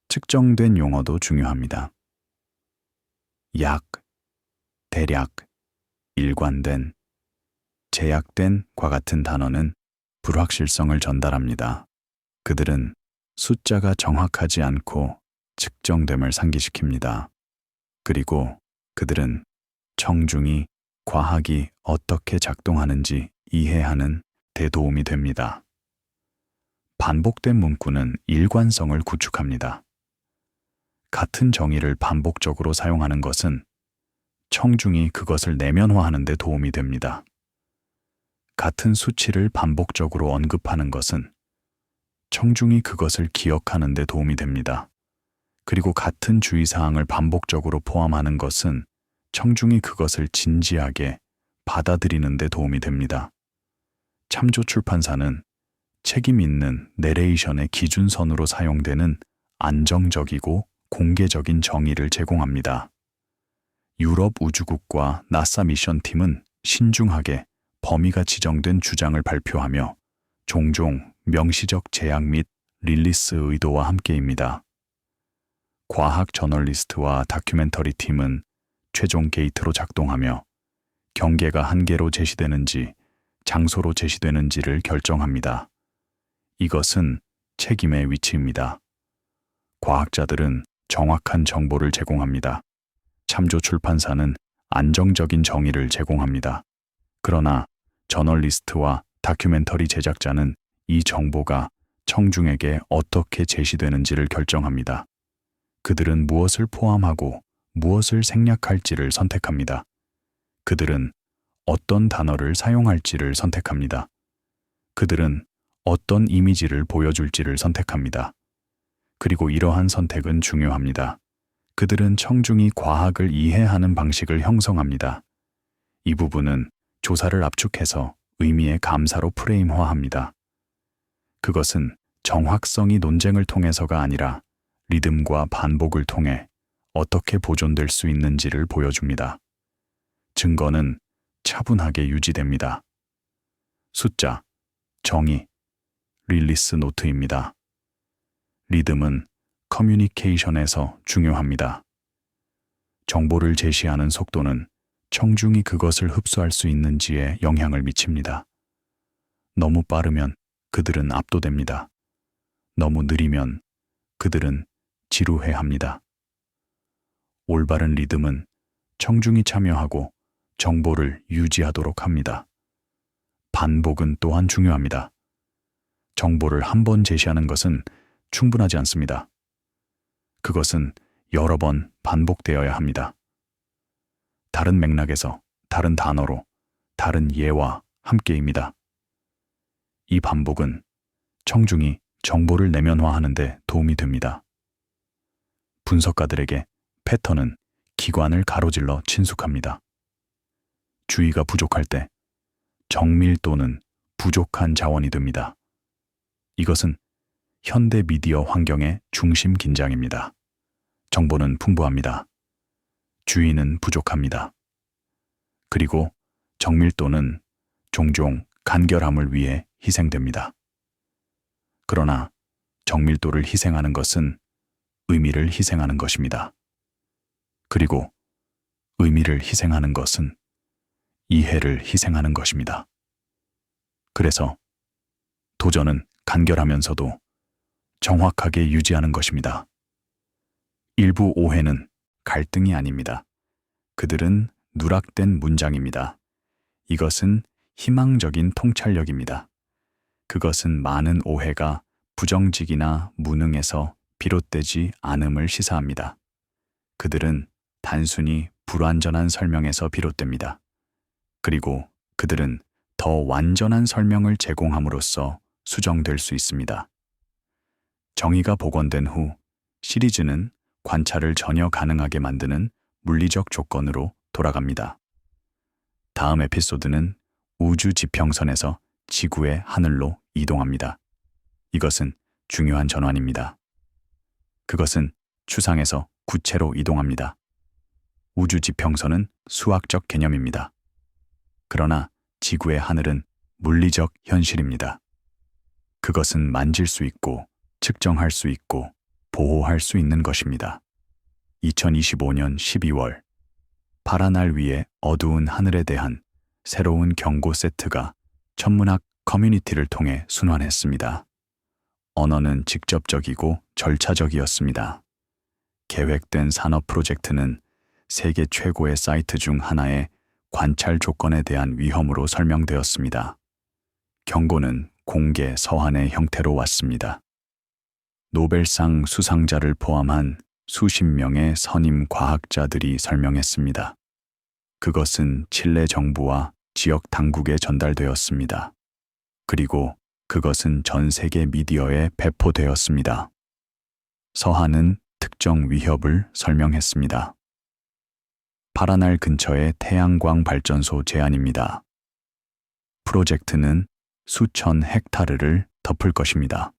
측정된 용어도 중요합니다. 약, 대략, 일관된, 제약된과 같은 단어는 불확실성을 전달합니다. 그들은 숫자가 정확하지 않고 측정됨을 상기시킵니다. 그리고 그들은 청중이 과학이 어떻게 작동하는지 이해하는 대도움이 됩니다. 반복된 문구는 일관성을 구축합니다. 같은 정의를 반복적으로 사용하는 것은 청중이 그것을 내면화하는 데 도움이 됩니다. 같은 수치를 반복적으로 언급하는 것은 청중이 그것을 기억하는 데 도움이 됩니다. 그리고 같은 주의사항을 반복적으로 포함하는 것은 청중이 그것을 진지하게 받아들이는 데 도움이 됩니다. 참조 출판사는 책임 있는 내레이션의 기준선으로 사용되는 안정적이고 공개적인 정의를 제공합니다. 유럽 우주국과 나사 미션팀은 신중하게 범위가 지정된 주장을 발표하며 종종 명시적 제약 및 릴리스 의도와 함께입니다. 과학 저널리스트와 다큐멘터리 팀은 최종 게이트로 작동하며 경계가 한계로 제시되는지 장소로 제시되는지를 결정합니다. 이것은 책임의 위치입니다. 과학자들은 정확한 정보를 제공합니다. 참조 출판사는 안정적인 정의를 제공합니다. 그러나 저널리스트와 다큐멘터리 제작자는 이 정보가 청중에게 어떻게 제시되는지를 결정합니다. 그들은 무엇을 포함하고 무엇을 생략할지를 선택합니다. 그들은 어떤 단어를 사용할지를 선택합니다. 그들은 어떤 이미지를 보여줄지를 선택합니다. 그리고 이러한 선택은 중요합니다. 그들은 청중이 과학을 이해하는 방식을 형성합니다. 이 부분은 조사를 압축해서 의미의 감사로 프레임화합니다. 그것은 정확성이 논쟁을 통해서가 아니라 리듬과 반복을 통해 어떻게 보존될 수 있는지를 보여줍니다. 증거는 차분하게 유지됩니다. 숫자, 정의, 릴리스 노트입니다. 리듬은 커뮤니케이션에서 중요합니다. 정보를 제시하는 속도는 청중이 그것을 흡수할 수 있는지에 영향을 미칩니다. 너무 빠르면 그들은 압도됩니다. 너무 느리면 그들은 지루해합니다. 올바른 리듬은 청중이 참여하고 정보를 유지하도록 합니다. 반복은 또한 중요합니다. 정보를 한 번 제시하는 것은 충분하지 않습니다. 그것은 여러 번 반복되어야 합니다. 다른 맥락에서, 다른 단어로, 다른 예와 함께입니다. 이 반복은 청중이 정보를 내면화하는 데 도움이 됩니다. 분석가들에게 패턴은 기관을 가로질러 친숙합니다. 주의가 부족할 때 정밀도는 부족한 자원이 됩니다. 이것은 현대 미디어 환경의 중심 긴장입니다. 정보는 풍부합니다. 주의는 부족합니다. 그리고 정밀도는 종종 간결함을 위해 희생됩니다. 그러나 정밀도를 희생하는 것은 의미를 희생하는 것입니다. 그리고 의미를 희생하는 것은 이해를 희생하는 것입니다. 그래서 도전은 간결하면서도 정확하게 유지하는 것입니다. 일부 오해는 갈등이 아닙니다. 그들은 누락된 문장입니다. 이것은 희망적인 통찰력입니다. 그것은 많은 오해가 부정직이나 무능에서 비롯되지 않음을 시사합니다. 그들은 단순히 불완전한 설명에서 비롯됩니다. 그리고 그들은 더 완전한 설명을 제공함으로써 수정될 수 있습니다. 정의가 복원된 후 시리즈는 관찰을 전혀 가능하게 만드는 물리적 조건으로 돌아갑니다. 다음 에피소드는 우주 지평선에서 지구의 하늘로 이동합니다. 이것은 중요한 전환입니다. 그것은 추상에서 구체로 이동합니다. 우주 지평선은 수학적 개념입니다. 그러나 지구의 하늘은 물리적 현실입니다. 그것은 만질 수 있고 측정할 수 있고 보호할 수 있는 것입니다. 2025년 12월 파란 알 위에 어두운 하늘에 대한 새로운 경고 세트가 천문학 커뮤니티를 통해 순환했습니다. 언어는 직접적이고 절차적이었습니다. 계획된 산업 프로젝트는 세계 최고의 사이트 중 하나의 관찰 조건에 대한 위험으로 설명되었습니다. 경고는 공개 서한의 형태로 왔습니다. 노벨상 수상자를 포함한 수십 명의 선임 과학자들이 설명했습니다. 그것은 칠레 정부와 지역 당국에 전달되었습니다. 그리고 그것은 전 세계 미디어에 배포되었습니다. 서한은 특정 위협을 설명했습니다. 파란 알 근처의 태양광 발전소 제안입니다. 프로젝트는 수천 헥타르를 덮을 것입니다.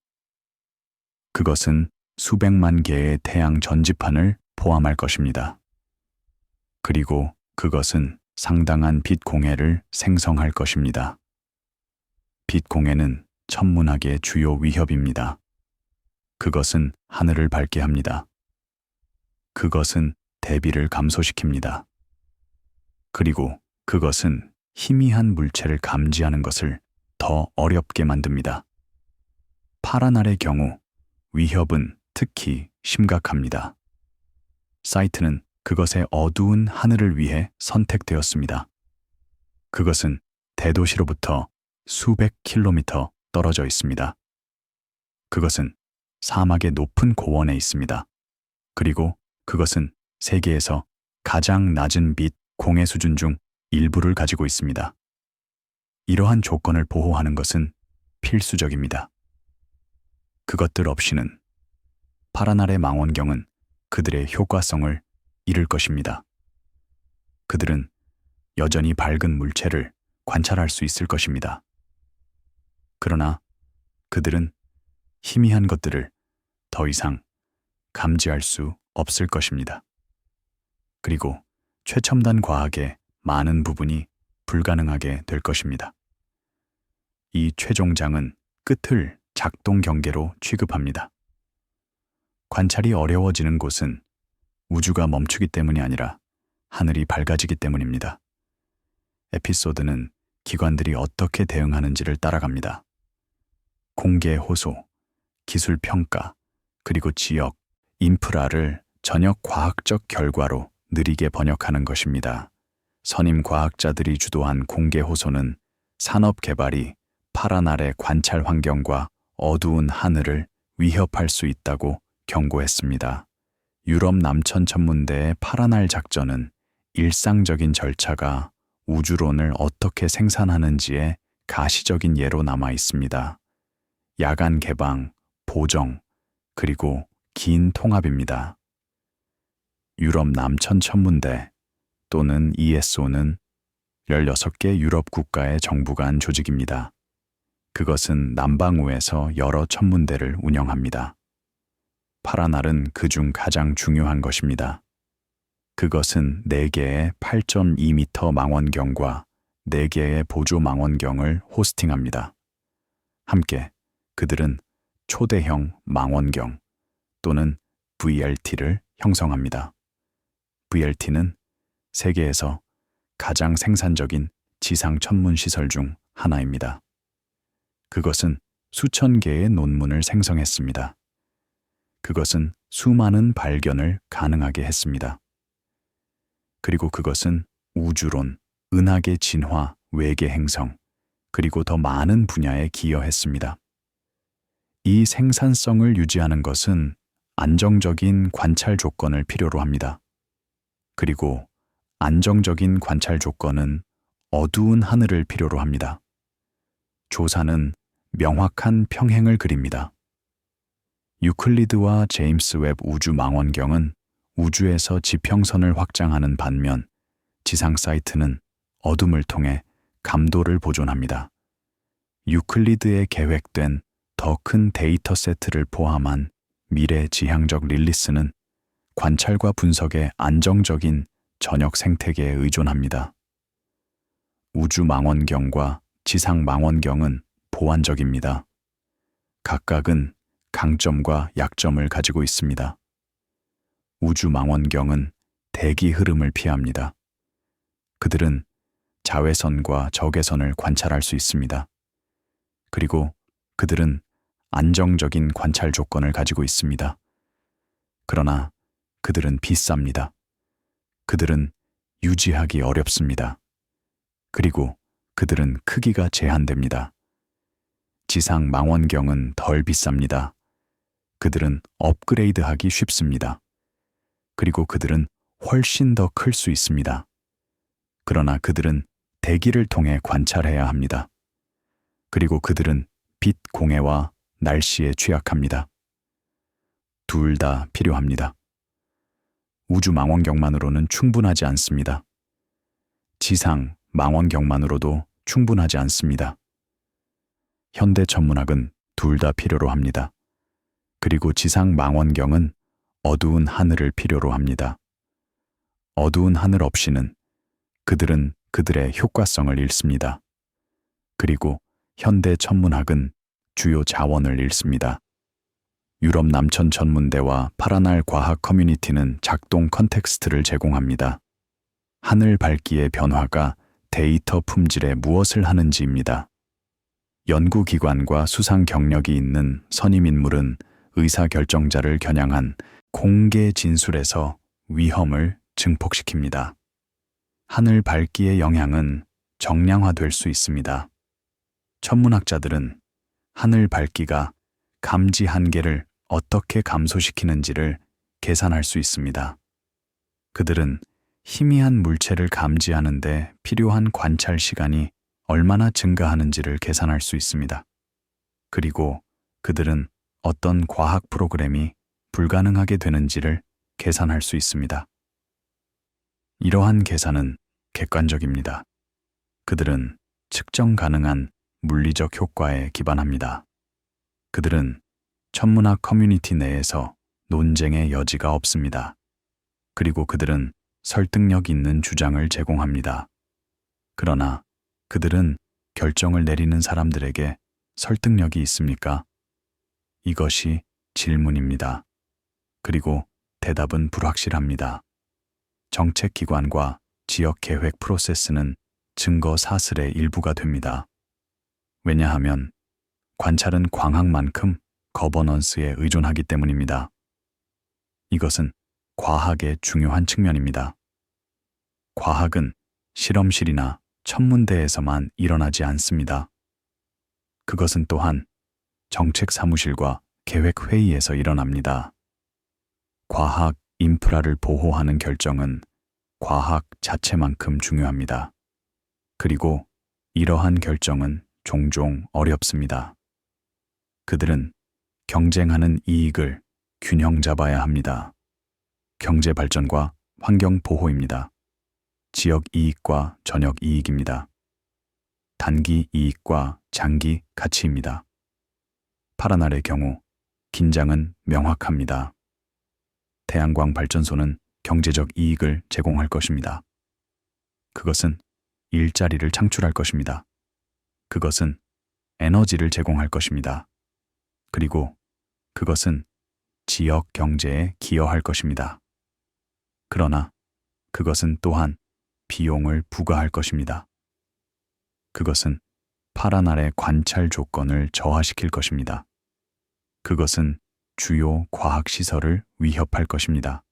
그것은 수백만 개의 태양 전지판을 포함할 것입니다. 그리고 그것은 상당한 빛 공해를 생성할 것입니다. 빛 공해는 천문학의 주요 위협입니다. 그것은 하늘을 밝게 합니다. 그것은 대비를 감소시킵니다. 그리고 그것은 희미한 물체를 감지하는 것을 더 어렵게 만듭니다. 파란 알의 경우 위협은 특히 심각합니다. 사이트는 그것의 어두운 하늘을 위해 선택되었습니다. 그것은 대도시로부터 수백 킬로미터 떨어져 있습니다. 그것은 사막의 높은 고원에 있습니다. 그리고 그것은 세계에서 가장 낮은 빛 공해 수준 중 일부를 가지고 있습니다. 이러한 조건을 보호하는 것은 필수적입니다. 그것들 없이는 파라날의 망원경은 그들의 효과성을 잃을 것입니다. 그들은 여전히 밝은 물체를 관찰할 수 있을 것입니다. 그러나 그들은 희미한 것들을 더 이상 감지할 수 없을 것입니다. 그리고 최첨단 과학의 많은 부분이 불가능하게 될 것입니다. 이 최종장은 끝을 작동 경계로 취급합니다. 관찰이 어려워지는 곳은 우주가 멈추기 때문이 아니라 하늘이 밝아지기 때문입니다. 에피소드는 기관들이 어떻게 대응하는지를 따라갑니다. 공개 호소, 기술 평가, 그리고 지역, 인프라를 전역 과학적 결과로 느리게 번역하는 것입니다. 선임 과학자들이 주도한 공개 호소는 산업 개발이 파라날의 관찰 환경과 어두운 하늘을 위협할 수 있다고 경고했습니다. 유럽 남천 천문대의 파라날 작전은 일상적인 절차가 우주론을 어떻게 생산하는지의 가시적인 예로 남아 있습니다. 야간 개방, 보정, 그리고 긴 통합입니다. 유럽 남천 천문대 또는 ESO는 16개 유럽 국가의 정부 간 조직입니다. 그것은 남방우에서 여러 천문대를 운영합니다. 파라날은 그중 가장 중요한 것입니다. 그것은 4개의 8.2m 망원경과 4개의 보조 망원경을 호스팅합니다. 함께 그들은 초대형 망원경 또는 VLT를 형성합니다. VLT는 세계에서 가장 생산적인 지상 천문 시설 중 하나입니다. 그것은 수천 개의 논문을 생성했습니다. 그것은 수많은 발견을 가능하게 했습니다. 그리고 그것은 우주론, 은하계 진화, 외계 행성, 그리고 더 많은 분야에 기여했습니다. 이 생산성을 유지하는 것은 안정적인 관찰 조건을 필요로 합니다. 그리고 안정적인 관찰 조건은 어두운 하늘을 필요로 합니다. 조사는 명확한 평행을 그립니다. 유클리드와 제임스 웹 우주 망원경은 우주에서 지평선을 확장하는 반면 지상 사이트는 어둠을 통해 감도를 보존합니다. 유클리드에 계획된 더 큰 데이터 세트를 포함한 미래 지향적 릴리스는 관찰과 분석의 안정적인 전역 생태계에 의존합니다. 우주 망원경과 지상 망원경은 보완적입니다. 각각은 강점과 약점을 가지고 있습니다. 우주 망원경은 대기 흐름을 피합니다. 그들은 자외선과 적외선을 관찰할 수 있습니다. 그리고 그들은 안정적인 관찰 조건을 가지고 있습니다. 그러나 그들은 비쌉니다. 그들은 유지하기 어렵습니다. 그리고 그들은 크기가 제한됩니다. 지상 망원경은 덜 비쌉니다. 그들은 업그레이드하기 쉽습니다. 그리고 그들은 훨씬 더 클 수 있습니다. 그러나 그들은 대기를 통해 관찰해야 합니다. 그리고 그들은 빛 공해와 날씨에 취약합니다. 둘 다 필요합니다. 우주 망원경만으로는 충분하지 않습니다. 지상 망원경만으로도 충분하지 않습니다. 현대 천문학은 둘 다 필요로 합니다. 그리고 지상 망원경은 어두운 하늘을 필요로 합니다. 어두운 하늘 없이는 그들은 그들의 효과성을 잃습니다. 그리고 현대 천문학은 주요 자원을 잃습니다. 유럽 남천 천문대와 파라날 과학 커뮤니티는 작동 컨텍스트를 제공합니다. 하늘 밝기의 변화가 데이터 품질에 무엇을 하는지입니다. 연구기관과 수상 경력이 있는 선임인물은 의사결정자를 겨냥한 공개 진술에서 위험을 증폭시킵니다. 하늘 밝기의 영향은 정량화될 수 있습니다. 천문학자들은 하늘 밝기가 감지 한계를 어떻게 감소시키는지를 계산할 수 있습니다. 그들은 희미한 물체를 감지하는데 필요한 관찰 시간이 얼마나 증가하는지를 계산할 수 있습니다. 그리고 그들은 어떤 과학 프로그램이 불가능하게 되는지를 계산할 수 있습니다. 이러한 계산은 객관적입니다. 그들은 측정 가능한 물리적 효과에 기반합니다. 그들은 천문학 커뮤니티 내에서 논쟁의 여지가 없습니다. 그리고 그들은 설득력 있는 주장을 제공합니다. 그러나 그들은 결정을 내리는 사람들에게 설득력이 있습니까? 이것이 질문입니다. 그리고 대답은 불확실합니다. 정책기관과 지역계획 프로세스는 증거 사슬의 일부가 됩니다. 왜냐하면 관찰은 광학만큼 거버넌스에 의존하기 때문입니다. 이것은 과학의 중요한 측면입니다. 과학은 실험실이나 천문대에서만 일어나지 않습니다. 그것은 또한 정책 사무실과 계획회의에서 일어납니다. 과학 인프라를 보호하는 결정은 과학 자체만큼 중요합니다. 그리고 이러한 결정은 종종 어렵습니다. 그들은 경쟁하는 이익을 균형 잡아야 합니다. 경제 발전과 환경 보호입니다. 지역 이익과 전역 이익입니다. 단기 이익과 장기 가치입니다. 파라날의 경우 긴장은 명확합니다. 태양광 발전소는 경제적 이익을 제공할 것입니다. 그것은 일자리를 창출할 것입니다. 그것은 에너지를 제공할 것입니다. 그리고 그것은 지역 경제에 기여할 것입니다. 그러나 그것은 또한 비용을 부과할 것입니다. 그것은 파라날의 관찰 조건을 저하시킬 것입니다. 그것은 주요 과학시설을 위협할 것입니다.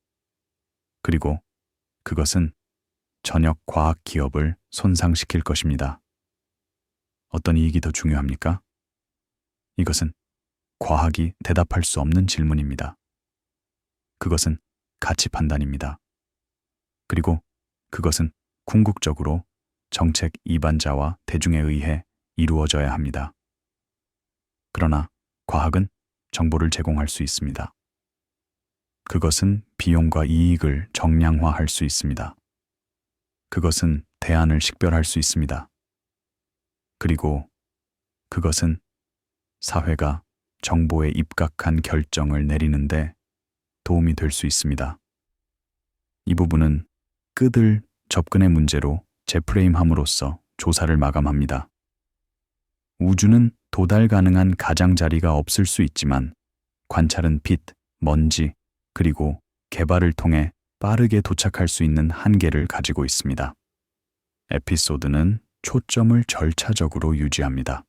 그리고 그것은 전역 과학 기업을 손상시킬 것입니다. 어떤 이익이 더 중요합니까? 이것은 과학이 대답할 수 없는 질문입니다. 그것은 가치 판단입니다. 그리고 그것은 궁극적으로 정책 이반자와 대중에 의해 이루어져야 합니다. 그러나 과학은 정보를 제공할 수 있습니다. 그것은 비용과 이익을 정량화할 수 있습니다. 그것은 대안을 식별할 수 있습니다. 그리고 그것은 사회가 정보에 입각한 결정을 내리는데 도움이 될 수 있습니다. 이 부분은 끄들 접근의 문제로 재프레임함으로써 조사를 마감합니다. 우주는 도달 가능한 가장자리가 없을 수 있지만 관찰은 빛, 먼지, 그리고 개발을 통해 빠르게 도착할 수 있는 한계를 가지고 있습니다. 에피소드는 초점을 절차적으로 유지합니다.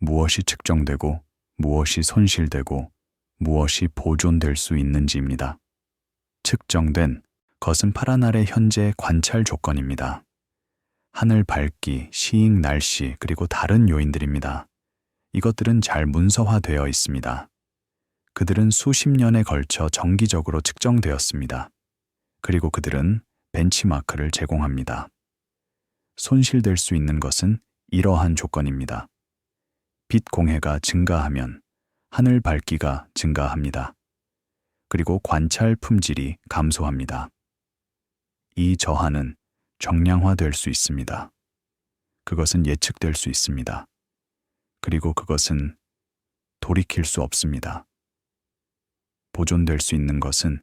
무엇이 측정되고 무엇이 손실되고 무엇이 보존될 수 있는지입니다. 측정된 것은 파라날의 현재 관찰 조건입니다. 하늘 밝기, 시익 날씨, 그리고 다른 요인들입니다. 이것들은 잘 문서화되어 있습니다. 그들은 수십 년에 걸쳐 정기적으로 측정되었습니다. 그리고 그들은 벤치마크를 제공합니다. 손실될 수 있는 것은 이러한 조건입니다. 빛 공해가 증가하면 하늘 밝기가 증가합니다. 그리고 관찰 품질이 감소합니다. 이 저하는 정량화될 수 있습니다. 그것은 예측될 수 있습니다. 그리고 그것은 돌이킬 수 없습니다. 보존될 수 있는 것은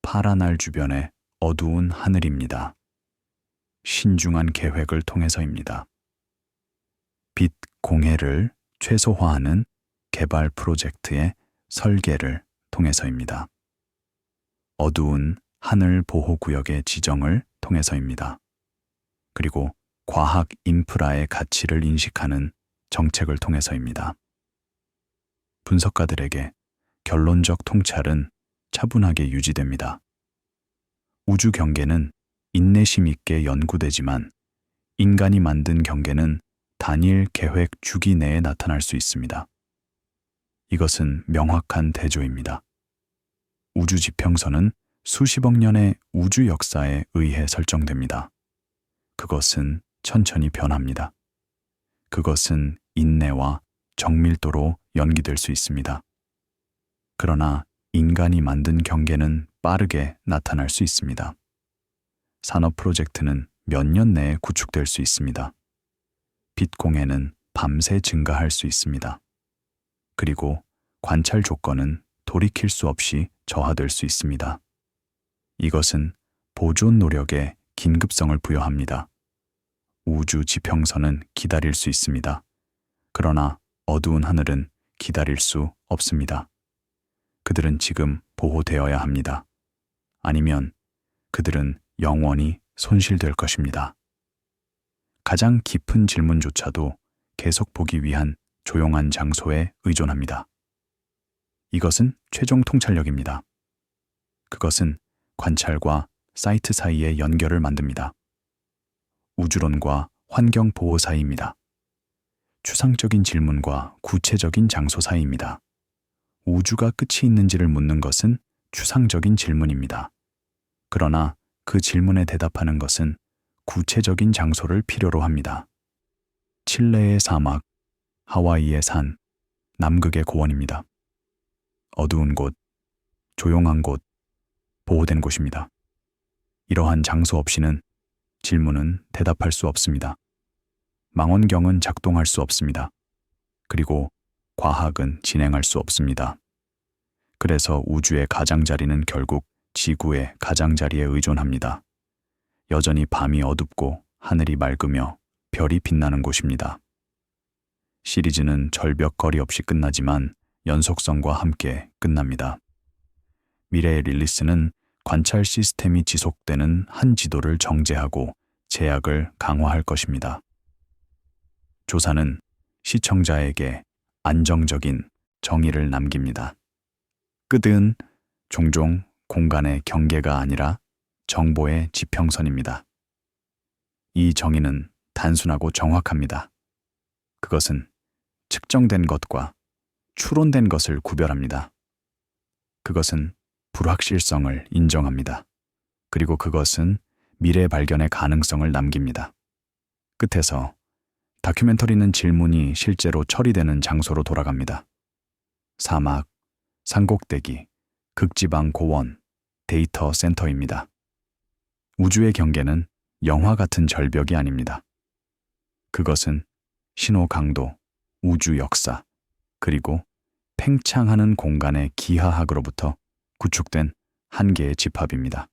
파라날 주변의 어두운 하늘입니다. 신중한 계획을 통해서입니다. 빛 공해를 최소화하는 개발 프로젝트의 설계를 통해서입니다. 어두운 하늘 보호구역의 지정을 통해서입니다. 그리고 과학 인프라의 가치를 인식하는 정책을 통해서입니다. 분석가들에게 결론적 통찰은 차분하게 유지됩니다. 우주 경계는 인내심 있게 연구되지만 인간이 만든 경계는 단일 계획 주기 내에 나타날 수 있습니다. 이것은 명확한 대조입니다. 우주 지평선은 수십억 년의 우주 역사에 의해 설정됩니다. 그것은 천천히 변합니다. 그것은 인내와 정밀도로 연기될 수 있습니다. 그러나 인간이 만든 경계는 빠르게 나타날 수 있습니다. 산업 프로젝트는 몇 년 내에 구축될 수 있습니다. 빛공해는 밤새 증가할 수 있습니다. 그리고 관찰 조건은 돌이킬 수 없이 저하될 수 있습니다. 이것은 보존 노력에 긴급성을 부여합니다. 우주 지평선은 기다릴 수 있습니다. 그러나 어두운 하늘은 기다릴 수 없습니다. 그들은 지금 보호되어야 합니다. 아니면 그들은 영원히 손실될 것입니다. 가장 깊은 질문조차도 계속 보기 위한 조용한 장소에 의존합니다. 이것은 최종 통찰력입니다. 그것은 관찰과 사이트 사이의 연결을 만듭니다. 우주론과 환경 보호 사이입니다. 추상적인 질문과 구체적인 장소 사이입니다. 우주가 끝이 있는지를 묻는 것은 추상적인 질문입니다. 그러나 그 질문에 대답하는 것은 구체적인 장소를 필요로 합니다. 칠레의 사막, 하와이의 산, 남극의 고원입니다. 어두운 곳, 조용한 곳, 보호된 곳입니다. 이러한 장소 없이는 질문은 대답할 수 없습니다. 망원경은 작동할 수 없습니다. 그리고 과학은 진행할 수 없습니다. 그래서 우주의 가장자리는 결국 지구의 가장자리에 의존합니다. 여전히 밤이 어둡고 하늘이 맑으며 별이 빛나는 곳입니다. 시리즈는 절벽거리 없이 끝나지만 연속성과 함께 끝납니다. 미래의 릴리스는 관찰 시스템이 지속되는 한 지도를 정제하고 제약을 강화할 것입니다. 조사는 시청자에게 안정적인 정의를 남깁니다. 끝은 종종 공간의 경계가 아니라 정보의 지평선입니다. 이 정의는 단순하고 정확합니다. 그것은 측정된 것과 추론된 것을 구별합니다. 그것은 불확실성을 인정합니다. 그리고 그것은 미래 발견의 가능성을 남깁니다. 끝에서 다큐멘터리는 질문이 실제로 처리되는 장소로 돌아갑니다. 사막, 산꼭대기, 극지방 고원, 데이터 센터입니다. 우주의 경계는 영화 같은 절벽이 아닙니다. 그것은 신호 강도, 우주 역사, 그리고 팽창하는 공간의 기하학으로부터 구축된 한 개의 집합입니다.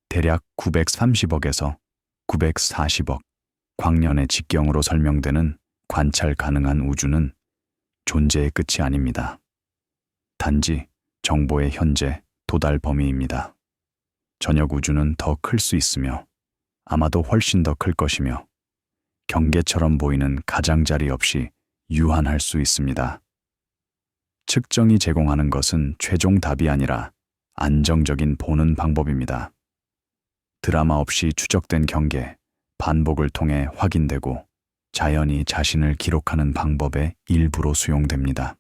대략 930억에서 940억 광년의 직경으로 설명되는 관찰 가능한 우주는 존재의 끝이 아닙니다. 단지 정보의 현재 도달 범위입니다. 저녁 우주는 더 클 수 있으며 아마도 훨씬 더 클 것이며 경계처럼 보이는 가장자리 없이 유한할 수 있습니다. 측정이 제공하는 것은 최종 답이 아니라 안정적인 보는 방법입니다. 드라마 없이 추적된 경계, 반복을 통해 확인되고 자연이 자신을 기록하는 방법의 일부로 수용됩니다.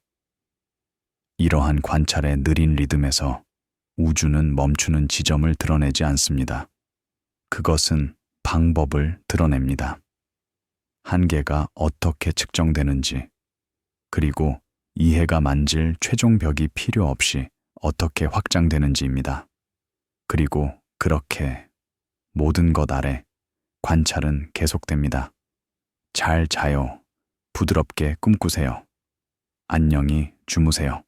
이러한 관찰의 느린 리듬에서 우주는 멈추는 지점을 드러내지 않습니다. 그것은 방법을 드러냅니다. 한계가 어떻게 측정되는지, 그리고 이해가 만질 최종 벽이 필요 없이 어떻게 확장되는지입니다. 그리고 그렇게 모든 것 아래 관찰은 계속됩니다. 잘 자요. 부드럽게 꿈꾸세요. 안녕히 주무세요.